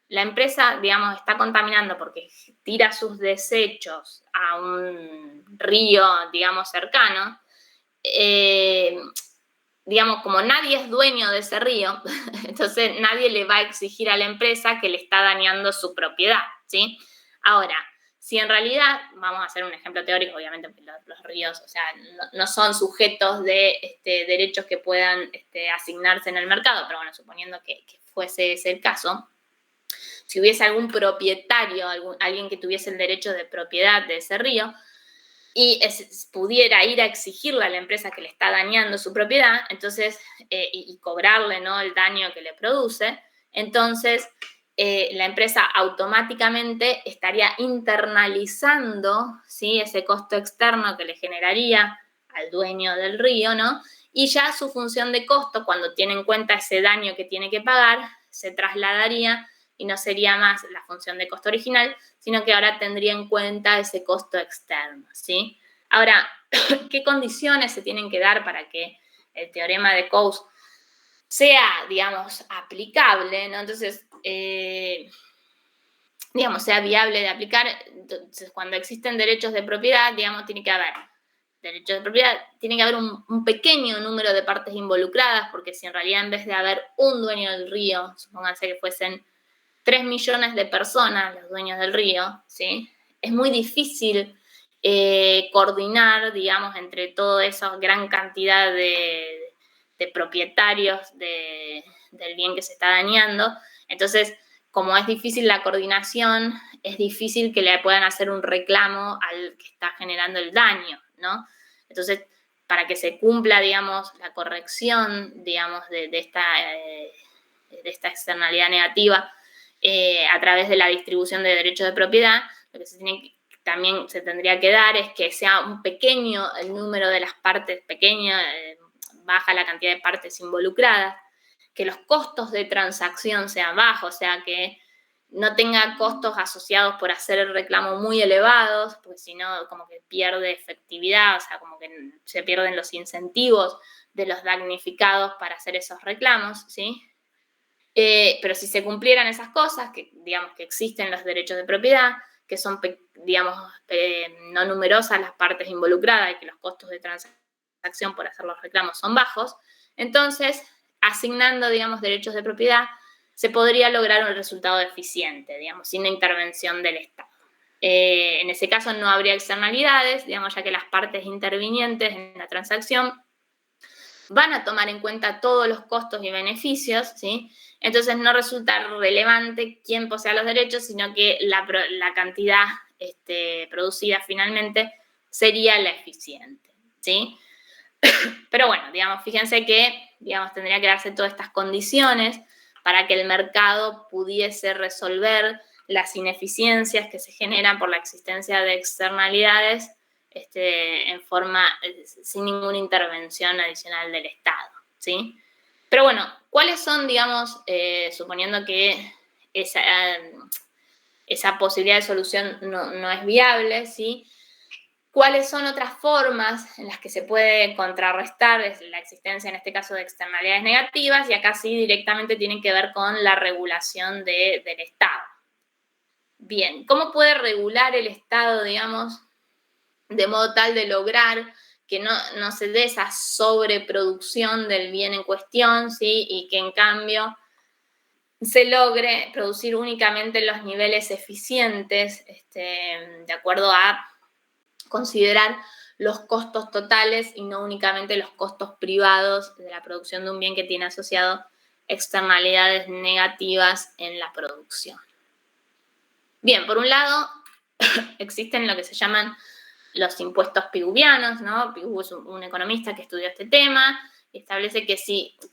la empresa, digamos, está contaminando porque tira sus desechos a un río, digamos, cercano, digamos, como nadie es dueño de ese río, entonces nadie le va a exigir a la empresa que le está dañando su propiedad, ¿sí? Ahora, si en realidad, vamos a hacer un ejemplo teórico, obviamente los ríos, o sea, no son sujetos de derechos que puedan asignarse en el mercado, pero bueno, suponiendo que fuese ese el caso, si hubiese algún propietario, alguien que tuviese el derecho de propiedad de ese río, y pudiera ir a exigirle a la empresa que le está dañando su propiedad, entonces, y cobrarle, ¿no?, el daño que le produce, entonces la empresa automáticamente estaría internalizando, ¿sí?, ese costo externo que le generaría al dueño del río, ¿no? Y ya su función de costo, cuando tiene en cuenta ese daño que tiene que pagar, se trasladaría y no sería más la función de costo original, sino que ahora tendría en cuenta ese costo externo, ¿sí? Ahora, ¿qué condiciones se tienen que dar para que el teorema de Coase sea, digamos, aplicable, ¿no? Entonces, digamos, sea viable de aplicar? Entonces, cuando existen derechos de propiedad, digamos, tiene que haber derechos de propiedad, tiene que haber un pequeño número de partes involucradas, porque si en realidad en vez de haber un dueño del río, supónganse que fuesen 3 millones de personas, los dueños del río, ¿sí?, es muy difícil coordinar, digamos, entre toda esa gran cantidad de propietarios del bien que se está dañando. Entonces, como es difícil la coordinación, es difícil que le puedan hacer un reclamo al que está generando el daño, ¿no? Entonces, para que se cumpla, digamos, la corrección, digamos, de esta externalidad negativa, a través de la distribución de derechos de propiedad, lo que también se tendría que dar es que sea un pequeño el número de las partes, baja la cantidad de partes involucradas, que los costos de transacción sean bajos, o sea, que no tenga costos asociados por hacer el reclamo muy elevados, porque si no, como que pierde efectividad, o sea, como que se pierden los incentivos de los damnificados para hacer esos reclamos, ¿sí? Pero si se cumplieran esas cosas, que digamos que existen los derechos de propiedad, que son, digamos, no numerosas las partes involucradas y que los costos de transacción por hacer los reclamos son bajos, entonces, asignando, digamos, derechos de propiedad, se podría lograr un resultado eficiente, digamos, sin la intervención del Estado. En ese caso no habría externalidades, digamos, ya que las partes intervinientes en la transacción van a tomar en cuenta todos los costos y beneficios, ¿sí? Entonces no resulta relevante quién posea los derechos, sino que la cantidad producida finalmente sería la eficiente, ¿sí? Pero bueno, digamos, fíjense que, digamos, tendría que darse todas estas condiciones para que el mercado pudiese resolver las ineficiencias que se generan por la existencia de externalidades en forma, sin ninguna intervención adicional del Estado, ¿sí? Pero bueno, ¿cuáles son, digamos, suponiendo que esa posibilidad de solución no es viable, ¿sí? ¿Cuáles son otras formas en las que se puede contrarrestar la existencia, en este caso, de externalidades negativas? Y acá sí directamente tienen que ver con la regulación del Estado. Bien, ¿cómo puede regular el Estado, digamos, de modo tal de lograr que no se dé esa sobreproducción del bien en cuestión, ¿sí? Y que en cambio se logre producir únicamente los niveles eficientes, de acuerdo a considerar los costos totales y no únicamente los costos privados de la producción de un bien que tiene asociado externalidades negativas en la producción? Bien, por un lado, existen lo que se llaman los impuestos pigouvianos, ¿no? Pigou es un economista que estudió este tema y establece que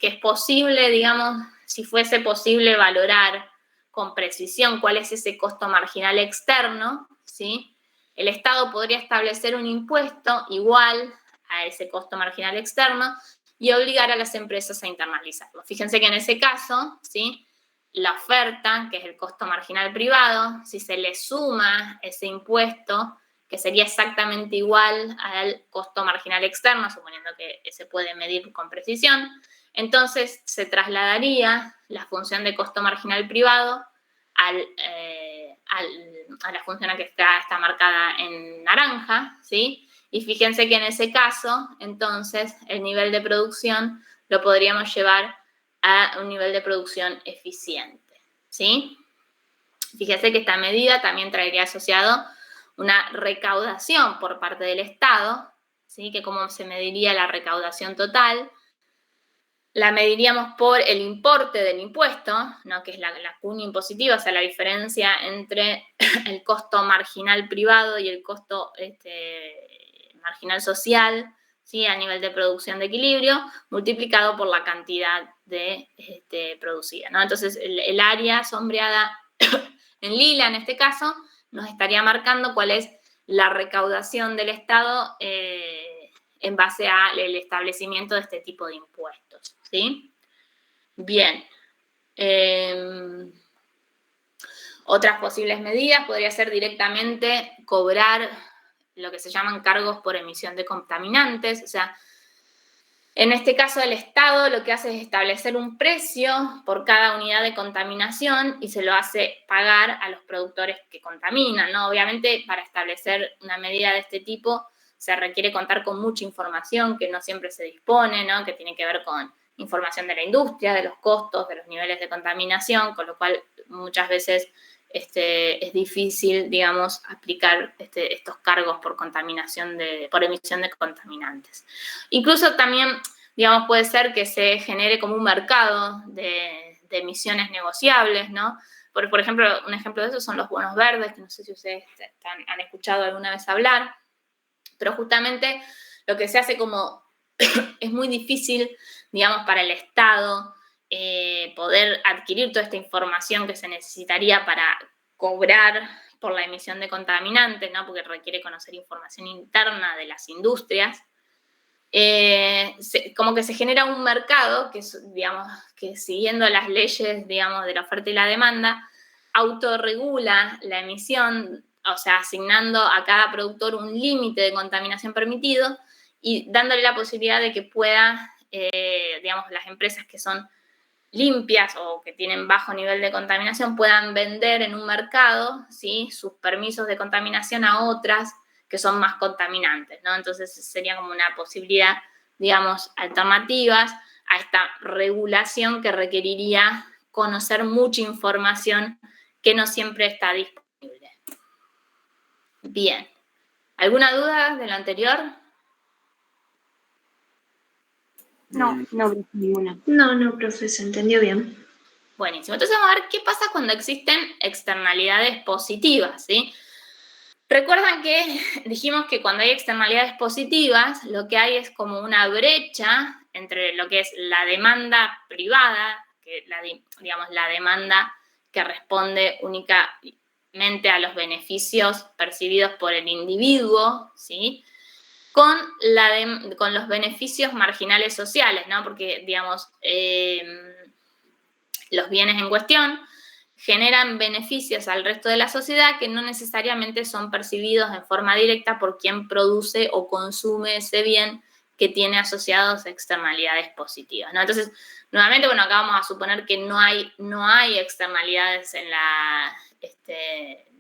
es posible, digamos, si fuese posible valorar con precisión cuál es ese costo marginal externo, ¿sí? El Estado podría establecer un impuesto igual a ese costo marginal externo y obligar a las empresas a internalizarlo. Fíjense que en ese caso, ¿sí?, la oferta, que es el costo marginal privado, si se le suma ese impuesto, que sería exactamente igual al costo marginal externo, suponiendo que se puede medir con precisión, entonces se trasladaría la función de costo marginal privado a la función que está marcada en naranja, ¿sí? Y fíjense que en ese caso, entonces, el nivel de producción lo podríamos llevar a un nivel de producción eficiente, ¿sí? Fíjense que esta medida también traería asociado una recaudación por parte del Estado, ¿sí? Que cómo se mediría la recaudación total. La mediríamos por el importe del impuesto, ¿no?, que es la cuña impositiva, o sea, la diferencia entre el costo marginal privado y el costo marginal social, ¿sí?, a nivel de producción de equilibrio, multiplicado por la cantidad de producida, ¿no? Entonces, el área sombreada en lila, en este caso, nos estaría marcando cuál es la recaudación del Estado en base al establecimiento de este tipo de impuestos, ¿sí? Bien. Otras posibles medidas podría ser directamente cobrar lo que se llaman cargos por emisión de contaminantes, o sea, en este caso el Estado lo que hace es establecer un precio por cada unidad de contaminación y se lo hace pagar a los productores que contaminan, ¿no? Obviamente, para establecer una medida de este tipo se requiere contar con mucha información que no siempre se dispone, ¿no?, que tiene que ver con información de la industria, de los costos, de los niveles de contaminación, con lo cual muchas veces es difícil, digamos, aplicar estos cargos por contaminación por emisión de contaminantes. Incluso también, digamos, puede ser que se genere como un mercado de emisiones negociables, ¿no? Por ejemplo, un ejemplo de eso son los bonos verdes, que no sé si ustedes han escuchado alguna vez hablar, pero justamente lo que se hace como es muy difícil, digamos, para el Estado poder adquirir toda esta información que se necesitaría para cobrar por la emisión de contaminantes, ¿no?, porque requiere conocer información interna de las industrias. Como que se genera un mercado que, digamos, que siguiendo las leyes, digamos, de la oferta y la demanda, autorregula la emisión, o sea, asignando a cada productor un límite de contaminación permitido y dándole la posibilidad de que pueda, digamos, las empresas que son limpias o que tienen bajo nivel de contaminación puedan vender en un mercado, ¿sí?, sus permisos de contaminación a otras que son más contaminantes, ¿no? Entonces sería como una posibilidad, digamos, alternativas a esta regulación que requeriría conocer mucha información que no siempre está disponible. Bien. ¿Alguna duda de lo anterior? No, ninguna. No, profe, se entendió bien. Buenísimo. Entonces vamos a ver qué pasa cuando existen externalidades positivas, ¿sí? Recuerdan que dijimos que cuando hay externalidades positivas, lo que hay es como una brecha entre lo que es la demanda privada, que digamos la demanda que responde únicamente a los beneficios percibidos por el individuo, ¿sí?, con los beneficios marginales sociales, ¿no? Porque, digamos, los bienes en cuestión generan beneficios al resto de la sociedad que no necesariamente son percibidos en forma directa por quien produce o consume ese bien que tiene asociados externalidades positivas, ¿no? Entonces, nuevamente, bueno, acá vamos a suponer que no hay externalidades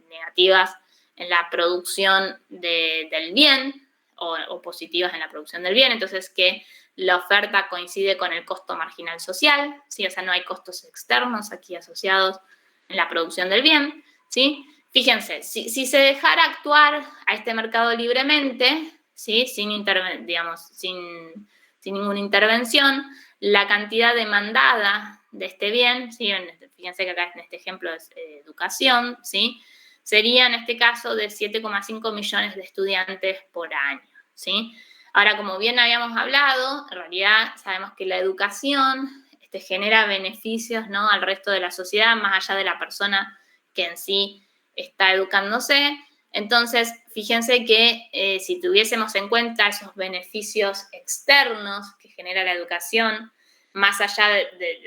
negativas en la producción del bien o positivas en la producción del bien, entonces que la oferta coincide con el costo marginal social, ¿sí? O sea, no hay costos externos aquí asociados en la producción del bien, ¿sí? Fíjense, si se dejara actuar a este mercado libremente, ¿sí?, sin ninguna intervención, la cantidad demandada de este bien, ¿sí?, fíjense que acá en este ejemplo es educación, ¿sí?, sería en este caso de 7,5 millones de estudiantes por año, ¿sí? Ahora, como bien habíamos hablado, en realidad sabemos que la educación genera beneficios, ¿no?, al resto de la sociedad, más allá de la persona que en sí está educándose. Entonces, fíjense que si tuviésemos en cuenta esos beneficios externos que genera la educación, más allá de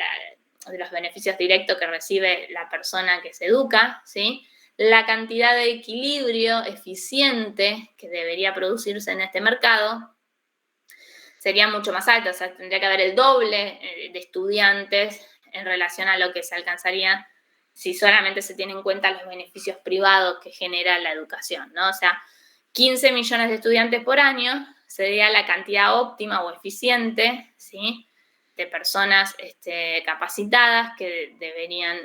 los beneficios directos que recibe la persona que se educa, ¿sí?, la cantidad de equilibrio eficiente que debería producirse en este mercado sería mucho más alta. O sea, tendría que haber el doble de estudiantes en relación a lo que se alcanzaría si solamente se tienen en cuenta los beneficios privados que genera la educación, ¿no? O sea, 15 millones de estudiantes por año sería la cantidad óptima o eficiente, ¿sí?, de personas capacitadas que deberían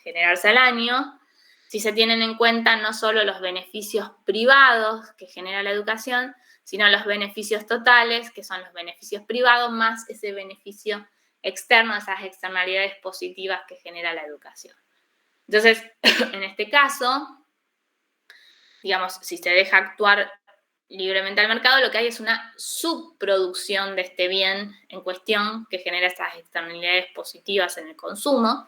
generarse al año, si se tienen en cuenta no solo los beneficios privados que genera la educación, sino los beneficios totales, que son los beneficios privados más ese beneficio externo, esas externalidades positivas que genera la educación. Entonces, en este caso, digamos, si se deja actuar libremente al mercado, lo que hay es una subproducción de este bien en cuestión que genera estas externalidades positivas en el consumo,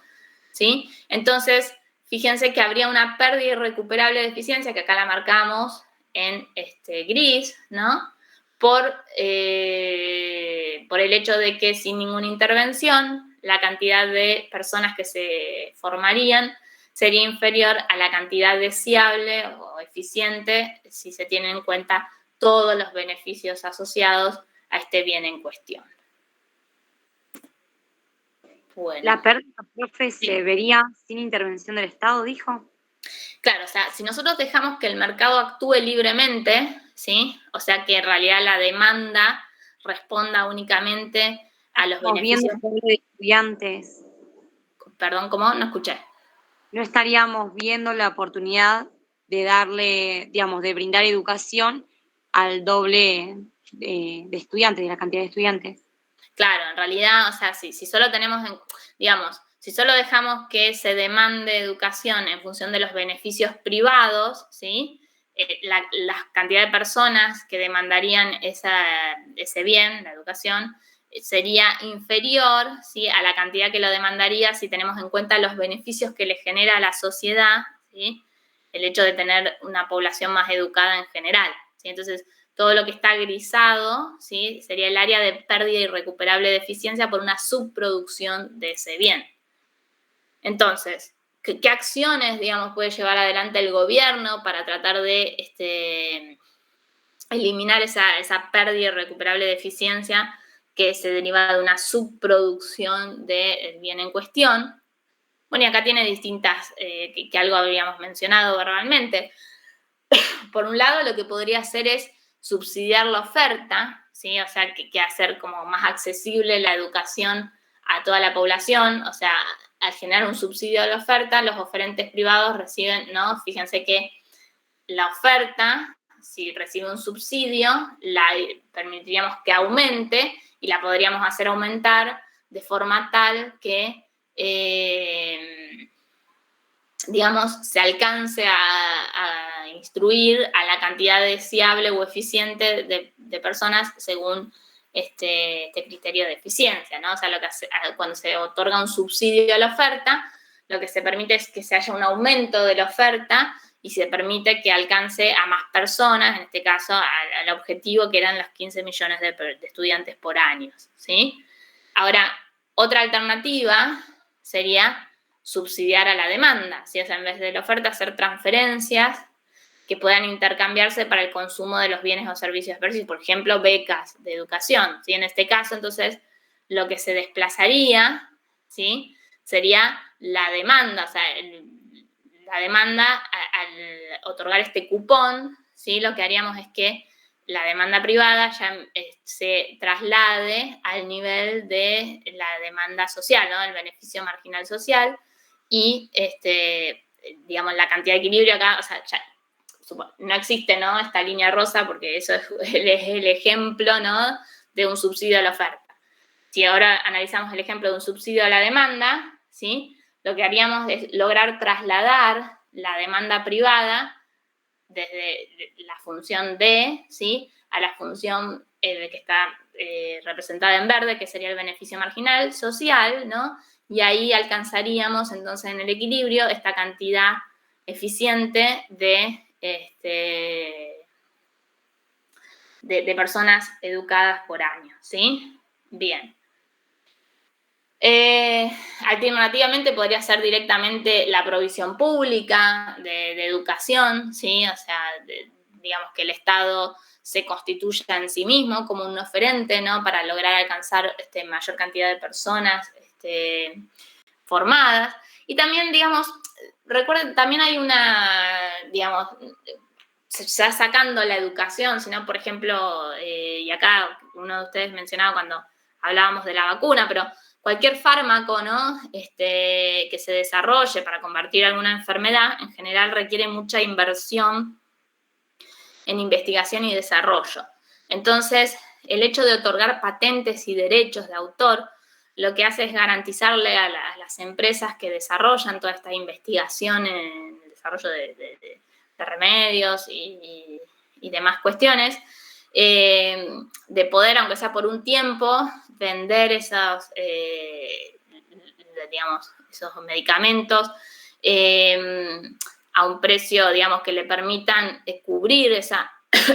¿sí? Entonces, fíjense que habría una pérdida irrecuperable de eficiencia, que acá la marcamos en gris, ¿no?, por el hecho de que sin ninguna intervención, la cantidad de personas que se formarían sería inferior a la cantidad deseable o eficiente si se tienen en cuenta todos los beneficios asociados a este bien en cuestión. Bueno. La pérdida, profe, se vería sin intervención del Estado, dijo. Claro, o sea, si nosotros dejamos que el mercado actúe libremente, ¿sí?, o sea, que en realidad la demanda responda únicamente a los beneficios. De estudiantes. Perdón, ¿cómo? No escuché. No estaríamos viendo la oportunidad de darle, digamos, de brindar educación al doble de estudiantes, de la cantidad de estudiantes. Claro, en realidad, o sea, si solo tenemos, si solo dejamos que se demande educación en función de los beneficios privados, ¿sí?, la cantidad de personas que demandarían ese bien, la educación, sería inferior, ¿sí?, a la cantidad que lo demandaría si tenemos en cuenta los beneficios que le genera a la sociedad, ¿sí?, el hecho de tener una población más educada en general, ¿sí? Entonces, todo lo que está grisado, ¿sí?, sería el área de pérdida irrecuperable de eficiencia por una subproducción de ese bien. Entonces, ¿qué acciones, digamos, puede llevar adelante el gobierno para tratar de eliminar esa pérdida irrecuperable de eficiencia que se deriva de una subproducción del bien en cuestión? Bueno, y acá tiene distintas, que algo habríamos mencionado verbalmente. Por un lado, lo que podría hacer es subsidiar la oferta, ¿sí? O sea, que hacer como más accesible la educación a toda la población. O sea, al generar un subsidio a la oferta, los oferentes privados reciben, ¿no? Fíjense que la oferta, si recibe un subsidio, la permitiríamos que aumente y la podríamos hacer aumentar de forma tal que, digamos, se alcance a instruir a la cantidad deseable o eficiente de personas según este criterio de eficiencia, ¿no? O sea, cuando se otorga un subsidio a la oferta, lo que se permite es que se haya un aumento de la oferta y se permite que alcance a más personas, en este caso al objetivo que eran los 15 millones de estudiantes por año, ¿sí? Ahora, otra alternativa sería subsidiar a la demanda, ¿sí? O sea, en vez de la oferta, hacer transferencias que puedan intercambiarse para el consumo de los bienes o servicios versus, por ejemplo, becas de educación, ¿sí? En este caso, entonces, lo que se desplazaría, ¿sí?, sería la demanda, o sea, la demanda al otorgar este cupón, ¿sí?, lo que haríamos es que la demanda privada ya se traslade al nivel de la demanda social, ¿no?, el beneficio marginal social, y, digamos, la cantidad de equilibrio acá, o sea, ya no existe, ¿no?, esta línea rosa, porque eso es el ejemplo, ¿no?, de un subsidio a la oferta. Si ahora analizamos el ejemplo de un subsidio a la demanda, ¿sí?, lo que haríamos es lograr trasladar la demanda privada desde la función D, ¿sí?, a la función que está representada en verde, que sería el beneficio marginal social, ¿no? Y ahí alcanzaríamos entonces en el equilibrio esta cantidad eficiente de personas educadas por año, ¿sí? Bien. Alternativamente podría ser directamente la provisión pública de educación, ¿sí? O sea, digamos que el Estado se constituya en sí mismo como un oferente, ¿no? Para lograr alcanzar mayor cantidad de personas formadas. Y también, digamos, recuerden, también hay una, digamos, ya sacando la educación, sino, por ejemplo, y acá uno de ustedes mencionaba cuando hablábamos de la vacuna, pero cualquier fármaco, ¿no? Que se desarrolle para combatir alguna enfermedad, en general requiere mucha inversión en investigación y desarrollo. Entonces, el hecho de otorgar patentes y derechos de autor, lo que hace es garantizarle a las empresas que desarrollan toda esta investigación en el desarrollo de remedios y demás cuestiones, de poder, aunque sea por un tiempo, vender esos medicamentos a un precio, digamos, que le permitan cubrir esa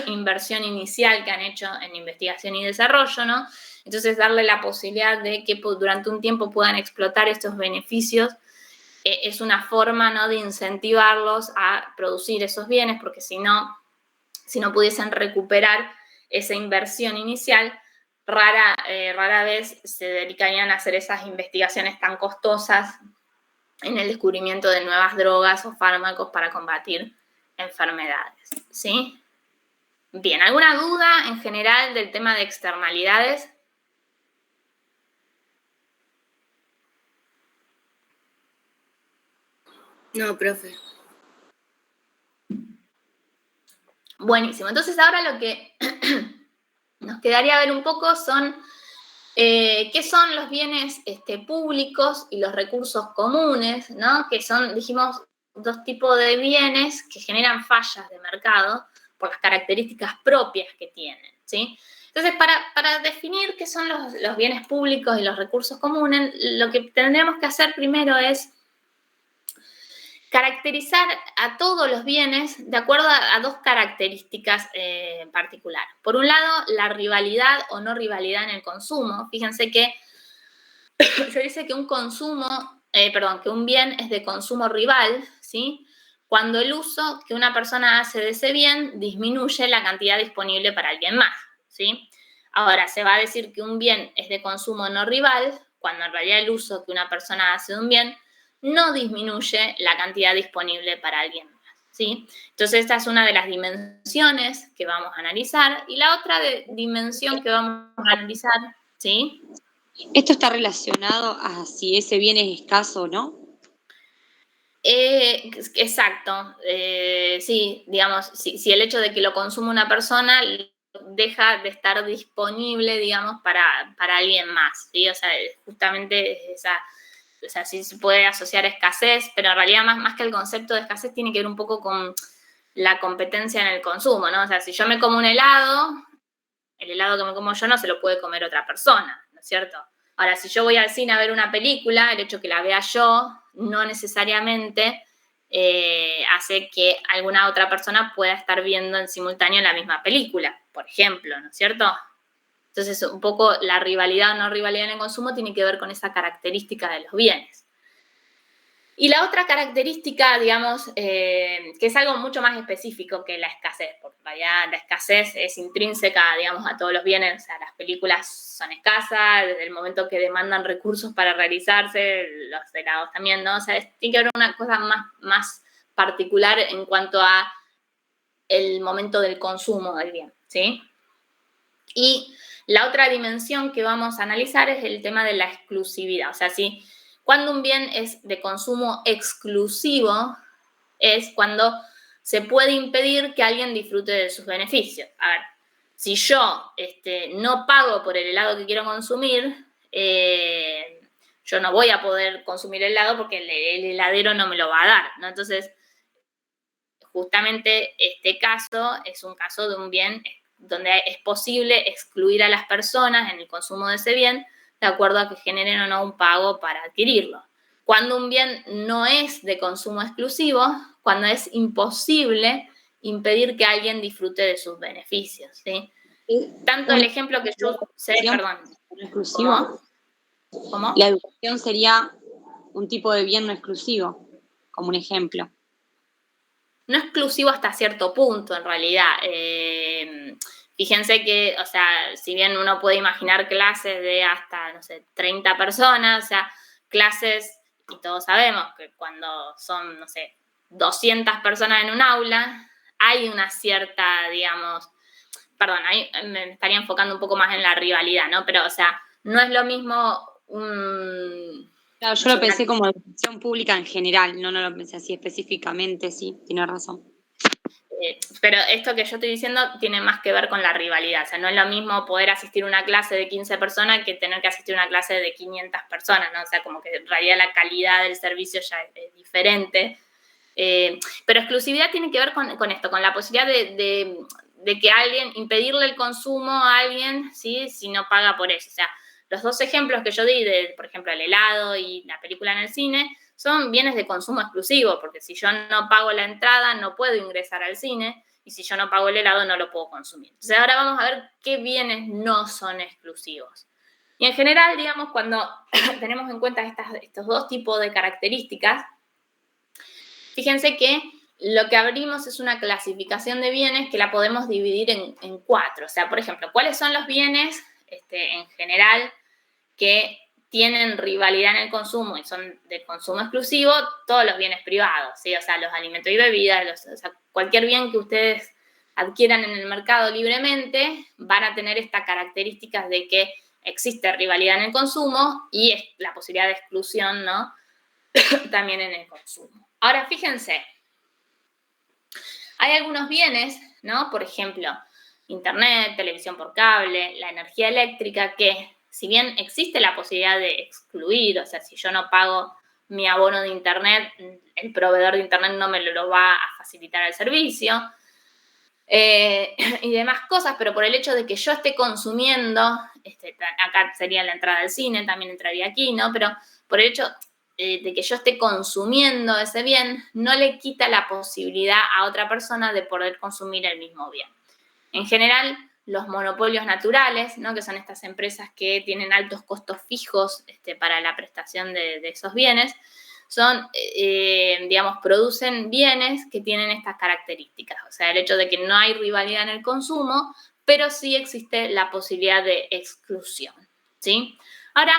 inversión inicial que han hecho en investigación y desarrollo, ¿no? Entonces, darle la posibilidad de que durante un tiempo puedan explotar estos beneficios es una forma, ¿no?, de incentivarlos a producir esos bienes, porque si no pudiesen recuperar esa inversión inicial, rara vez se dedicarían a hacer esas investigaciones tan costosas en el descubrimiento de nuevas drogas o fármacos para combatir enfermedades, ¿sí? Bien, ¿alguna duda en general del tema de externalidades? No, profe. Buenísimo. Entonces ahora lo que nos quedaría ver un poco son qué son los bienes públicos y los recursos comunes, ¿no? Que son, dijimos, dos tipos de bienes que generan fallas de mercado por las características propias que tienen, ¿sí? Entonces, para definir qué son los bienes públicos y los recursos comunes, lo que tendremos que hacer primero es caracterizar a todos los bienes de acuerdo a dos características en particular. Por un lado, la rivalidad o no rivalidad en el consumo. Fíjense que se dice que que un bien es de consumo rival, ¿sí? Cuando el uso que una persona hace de ese bien disminuye la cantidad disponible para alguien más, ¿sí? Ahora, se va a decir que un bien es de consumo no rival cuando en realidad el uso que una persona hace de un bien no disminuye la cantidad disponible para alguien más, ¿sí? Entonces, esta es una de las dimensiones que vamos a analizar. Y la otra dimensión que vamos a analizar, ¿sí? ¿Esto está relacionado a si ese bien es escaso o no? Exacto. Sí, digamos, si el hecho de que lo consuma una persona deja de estar disponible, digamos, para alguien más, ¿sí? O sea, justamente esa... O sea, sí se puede asociar escasez, pero en realidad más que el concepto de escasez tiene que ver un poco con la competencia en el consumo, ¿no? O sea, si yo me como un helado, el helado que me como yo no se lo puede comer otra persona, ¿no es cierto? Ahora, si yo voy al cine a ver una película, el hecho que la vea yo no necesariamente hace que alguna otra persona pueda estar viendo en simultáneo la misma película, por ejemplo, ¿no es cierto? Entonces, un poco la rivalidad o no rivalidad en el consumo tiene que ver con esa característica de los bienes. Y la otra característica, digamos, que es algo mucho más específico que la escasez, porque la escasez es intrínseca, digamos, a todos los bienes. O sea, las películas son escasas, desde el momento que demandan recursos para realizarse, los helados también, ¿no? O sea, tiene que haber una cosa más particular en cuanto a el momento del consumo del bien, ¿sí? Y la otra dimensión que vamos a analizar es el tema de la exclusividad. O sea, cuando un bien es de consumo exclusivo, es cuando se puede impedir que alguien disfrute de sus beneficios. A ver, si yo no pago por el helado que quiero consumir, yo no voy a poder consumir el helado porque el heladero no me lo va a dar, ¿no? Entonces, justamente este caso es un caso de un bien donde es posible excluir a las personas en el consumo de ese bien de acuerdo a que generen o no un pago para adquirirlo. Cuando un bien no es de consumo exclusivo, cuando es imposible impedir que alguien disfrute de sus beneficios, ¿sí? Tanto el ejemplo que yo sé, perdón. ¿Exclusivo? ¿Cómo? La educación sería un tipo de bien no exclusivo, como un ejemplo. No exclusivo hasta cierto punto, en realidad. Fíjense que, o sea, si bien uno puede imaginar clases de hasta, no sé, 30 personas, o sea, clases, y todos sabemos que cuando son, no sé, 200 personas en un aula, hay una cierta, digamos, perdón, ahí me estaría enfocando un poco más en la rivalidad, ¿no? Pero, o sea, no es lo mismo Claro, yo lo pensé como educación pública en general, no lo pensé así específicamente, sí, tiene razón. Pero esto que yo estoy diciendo tiene más que ver con la rivalidad. O sea, no es lo mismo poder asistir a una clase de 15 personas que tener que asistir a una clase de 500 personas, ¿no? O sea, como que en realidad la calidad del servicio ya es diferente. Pero exclusividad tiene que ver con esto, con la posibilidad de que alguien, impedirle el consumo a alguien, ¿sí? Si no paga por eso. O sea, los dos ejemplos que yo di, por ejemplo, el helado y la película en el cine, son bienes de consumo exclusivo, porque si yo no pago la entrada, no puedo ingresar al cine, y si yo no pago el helado, no lo puedo consumir. Entonces, ahora vamos a ver qué bienes no son exclusivos. Y en general, digamos, cuando tenemos en cuenta estos dos tipos de características, fíjense que lo que abrimos es una clasificación de bienes que la podemos dividir en cuatro. O sea, por ejemplo, ¿cuáles son los bienes en general que tienen rivalidad en el consumo y son de consumo exclusivo? Todos los bienes privados, ¿sí? O sea, los alimentos y bebidas, o sea, cualquier bien que ustedes adquieran en el mercado libremente van a tener estas características de que existe rivalidad en el consumo y la posibilidad de exclusión, ¿no? También en el consumo. Ahora, fíjense, hay algunos bienes, ¿no? Por ejemplo, internet, televisión por cable, la energía eléctrica, que si bien existe la posibilidad de excluir, o sea, si yo no pago mi abono de internet, el proveedor de internet no me lo va a facilitar el servicio, y demás cosas, pero por el hecho de que yo esté consumiendo, acá sería la entrada al cine, también entraría aquí, ¿no? Pero por el hecho de que yo esté consumiendo ese bien, no le quita la posibilidad a otra persona de poder consumir el mismo bien. En general, los monopolios naturales, ¿no? Que son estas empresas que tienen altos costos fijos para la prestación de esos bienes, son, digamos, producen bienes que tienen estas características. O sea, el hecho de que no hay rivalidad en el consumo, pero sí existe la posibilidad de exclusión, ¿sí? Ahora,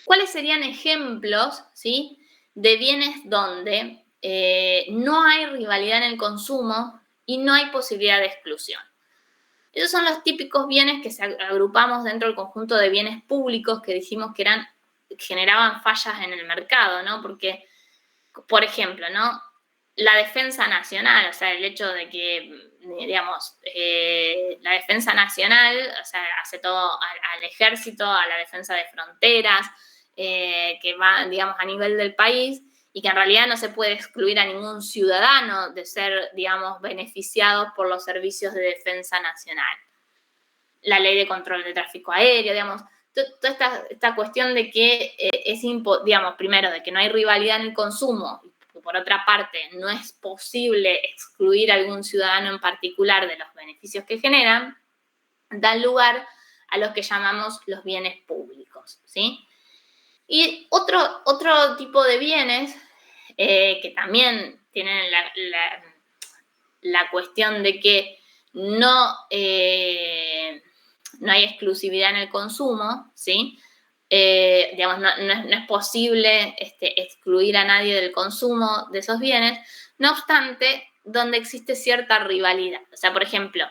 ¿cuáles serían ejemplos, ¿sí? De bienes donde no hay rivalidad en el consumo y no hay posibilidad de exclusión? Esos son los típicos bienes que agrupamos dentro del conjunto de bienes públicos que dijimos que generaban fallas en el mercado, ¿no? Porque, por ejemplo, ¿no? La defensa nacional, o sea, el hecho de que, digamos, la defensa nacional, o sea, hace todo al ejército, a la defensa de fronteras, que va, digamos, a nivel del país, y que en realidad no se puede excluir a ningún ciudadano de ser, digamos, beneficiados por los servicios de defensa nacional. La ley de control de tráfico aéreo, digamos, toda esta cuestión de que digamos, primero, de que no hay rivalidad en el consumo, y por otra parte, no es posible excluir a algún ciudadano en particular de los beneficios que generan, dan lugar a los que llamamos los bienes públicos, ¿sí? Y otro tipo de bienes que también tienen la cuestión de que no hay exclusividad en el consumo, ¿sí? Digamos, no es posible excluir a nadie del consumo de esos bienes, no obstante, donde existe cierta rivalidad. O sea, por ejemplo,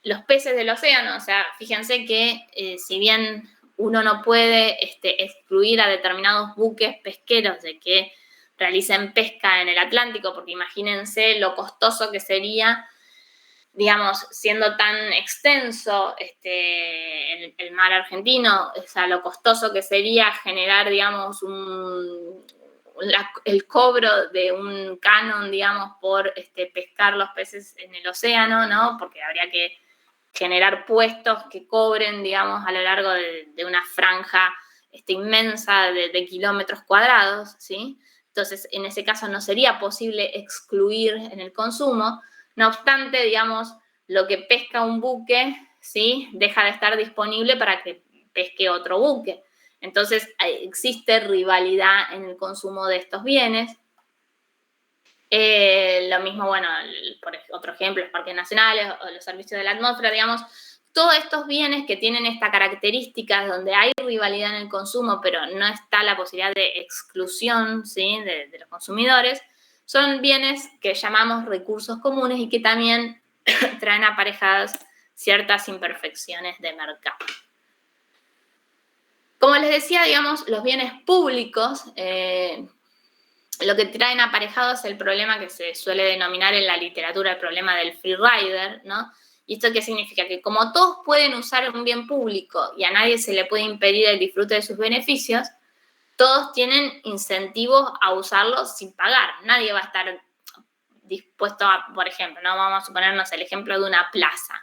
los peces del océano, o sea, fíjense que si bien uno no puede excluir a determinados buques pesqueros de que realicen pesca en el Atlántico, porque imagínense lo costoso que sería, digamos, siendo tan extenso el mar argentino, o sea, lo costoso que sería generar, digamos, el cobro de un canon, digamos, por pescar los peces en el océano, ¿no? Porque habría que generar puestos que cobren, digamos, a lo largo de una franja inmensa de kilómetros cuadrados, ¿sí? Entonces, en ese caso no sería posible excluir en el consumo. No obstante, digamos, lo que pesca un buque, ¿sí? Deja de estar disponible para que pesque otro buque. Entonces, existe rivalidad en el consumo de estos bienes. Lo mismo, bueno, por otro ejemplo, los parques nacionales o los servicios de la atmósfera, digamos, todos estos bienes que tienen esta característica donde hay rivalidad en el consumo, pero no está la posibilidad de exclusión, ¿sí? de los consumidores, son bienes que llamamos recursos comunes y que también traen aparejadas ciertas imperfecciones de mercado. Como les decía, digamos, los bienes públicos, lo que traen aparejado es el problema que se suele denominar en la literatura el problema del free rider, ¿no? ¿Y esto qué significa? Que como todos pueden usar un bien público y a nadie se le puede impedir el disfrute de sus beneficios, todos tienen incentivos a usarlo sin pagar. Nadie va a estar dispuesto a, por ejemplo, ¿no? Vamos a suponernos el ejemplo de una plaza.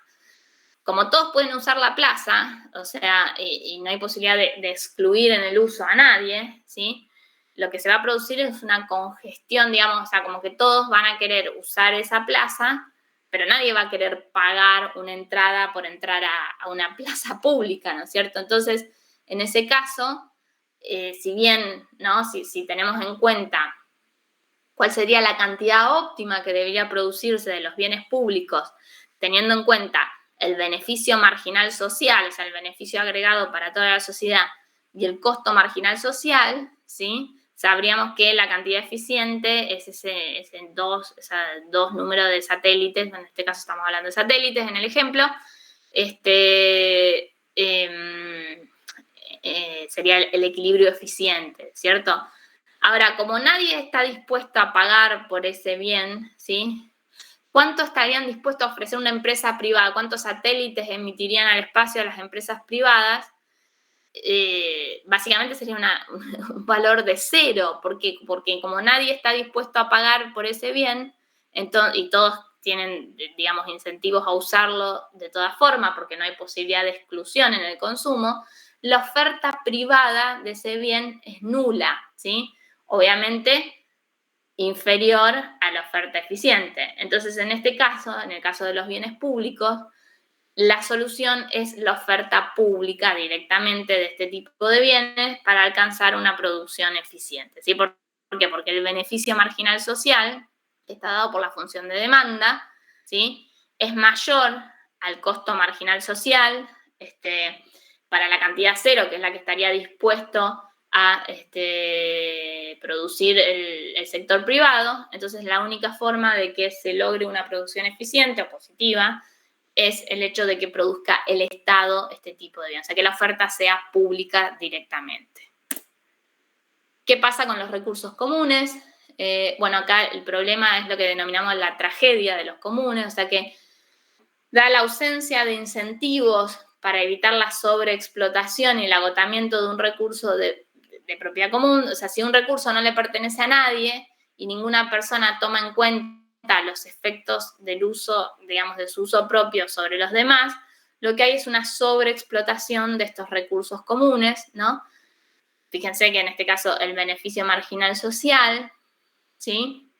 Como todos pueden usar la plaza, o sea, y no hay posibilidad de excluir en el uso a nadie, ¿sí? Lo que se va a producir es una congestión, digamos, o sea, como que todos van a querer usar esa plaza, pero nadie va a querer pagar una entrada por entrar a una plaza pública, ¿no es cierto? Entonces, en ese caso, si bien, ¿no? Si tenemos en cuenta cuál sería la cantidad óptima que debería producirse de los bienes públicos, teniendo en cuenta el beneficio marginal social, o sea, el beneficio agregado para toda la sociedad y el costo marginal social, ¿sí? Sabríamos que la cantidad eficiente es ese dos números de satélites, en este caso estamos hablando de satélites en el ejemplo, sería el equilibrio eficiente, ¿cierto? Ahora, como nadie está dispuesto a pagar por ese bien, ¿sí? ¿Cuánto estarían dispuestos a ofrecer una empresa privada? ¿Cuántos satélites emitirían al espacio a las empresas privadas? Básicamente sería un valor de cero, porque como nadie está dispuesto a pagar por ese bien, y todos tienen, digamos, incentivos a usarlo de todas formas, porque no hay posibilidad de exclusión en el consumo, la oferta privada de ese bien es nula, ¿sí? Obviamente inferior a la oferta eficiente. Entonces, en este caso, en el caso de los bienes públicos, la solución es la oferta pública directamente de este tipo de bienes para alcanzar una producción eficiente, ¿sí? ¿Por qué? Porque el beneficio marginal social, que está dado por la función de demanda, ¿sí? Es mayor al costo marginal social para la cantidad cero, que es la que estaría dispuesto a producir el sector privado. Entonces, la única forma de que se logre una producción eficiente o positiva es el hecho de que produzca el Estado este tipo de bienes, o sea, que la oferta sea pública directamente. ¿Qué pasa con los recursos comunes? Bueno, acá el problema es lo que denominamos la tragedia de los comunes, o sea que da la ausencia de incentivos para evitar la sobreexplotación y el agotamiento de un recurso de propiedad común. O sea, si un recurso no le pertenece a nadie y ninguna persona toma en cuenta los efectos del uso, digamos, de su uso propio sobre los demás, lo que hay es una sobreexplotación de estos recursos comunes, ¿no? Fíjense que en este caso el beneficio marginal social, ¿sí?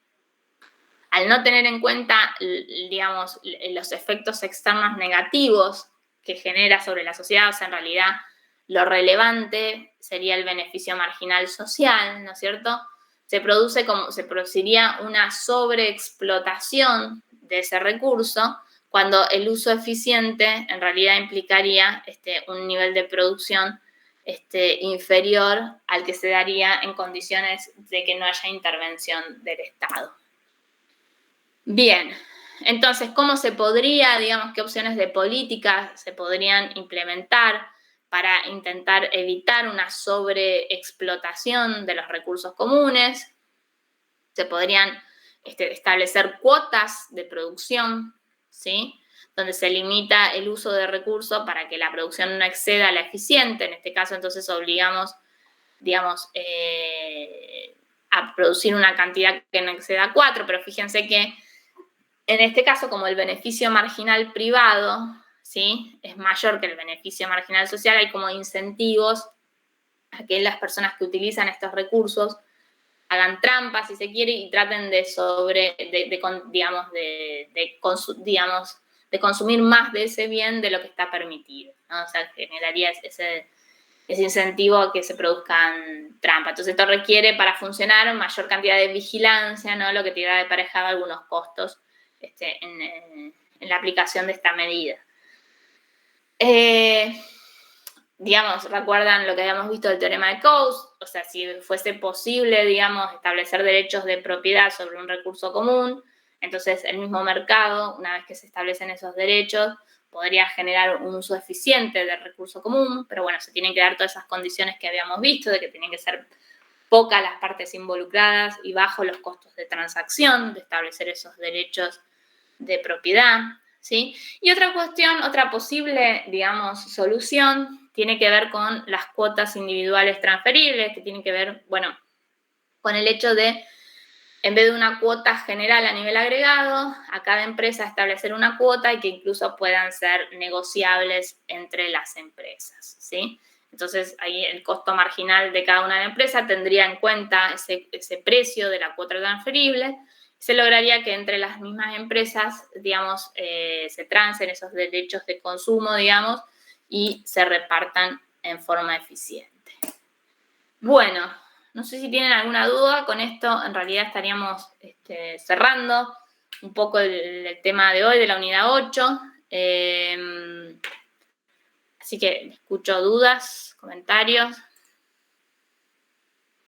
Al no tener en cuenta, digamos, los efectos externos negativos que genera sobre la sociedad, o sea, en realidad lo relevante sería el beneficio marginal social, ¿no es cierto? Se produciría una sobreexplotación de ese recurso cuando el uso eficiente en realidad implicaría un nivel de producción inferior al que se daría en condiciones de que no haya intervención del Estado. Bien, entonces, ¿cómo se podría, digamos, qué opciones de política se podrían implementar para intentar evitar una sobreexplotación de los recursos comunes? Se podrían establecer cuotas de producción, ¿sí? Donde se limita el uso de recursos para que la producción no exceda a la eficiente. En este caso, entonces, obligamos, digamos, a producir una cantidad que no exceda 4, pero fíjense que en este caso, como el beneficio marginal privado, ¿sí?, es mayor que el beneficio marginal social, hay como incentivos a que las personas que utilizan estos recursos hagan trampas, si se quiere, y traten de consumir más de ese bien de lo que está permitido, ¿no? O sea, generaría ese incentivo a que se produzcan trampas. Entonces, esto requiere, para funcionar, mayor cantidad de vigilancia, ¿no? Lo que tiene aparejado algunos costos en la aplicación de esta medida. Recuerdan lo que habíamos visto del teorema de Coase, o sea, si fuese posible, establecer derechos de propiedad sobre un recurso común, entonces el mismo mercado, una vez que se establecen esos derechos, podría generar un uso eficiente del recurso común, pero bueno, se tienen que dar todas esas condiciones que habíamos visto, de que tienen que ser pocas las partes involucradas y bajos los costos de transacción, de establecer esos derechos de propiedad, ¿sí? Y otra cuestión, otra posible, solución, tiene que ver con las cuotas individuales transferibles, que tienen que ver, con el hecho de, en vez de una cuota general a nivel agregado, a cada empresa establecer una cuota y que incluso puedan ser negociables entre las empresas, ¿sí? Entonces, ahí el costo marginal de cada una de las empresas tendría en cuenta ese precio de la cuota transferible. Se lograría que entre las mismas empresas, se trancen esos derechos de consumo, y se repartan en forma eficiente. Bueno, no sé si tienen alguna duda. Con esto, en realidad, estaríamos cerrando un poco el tema de hoy, de la unidad 8. Así que escucho dudas, comentarios.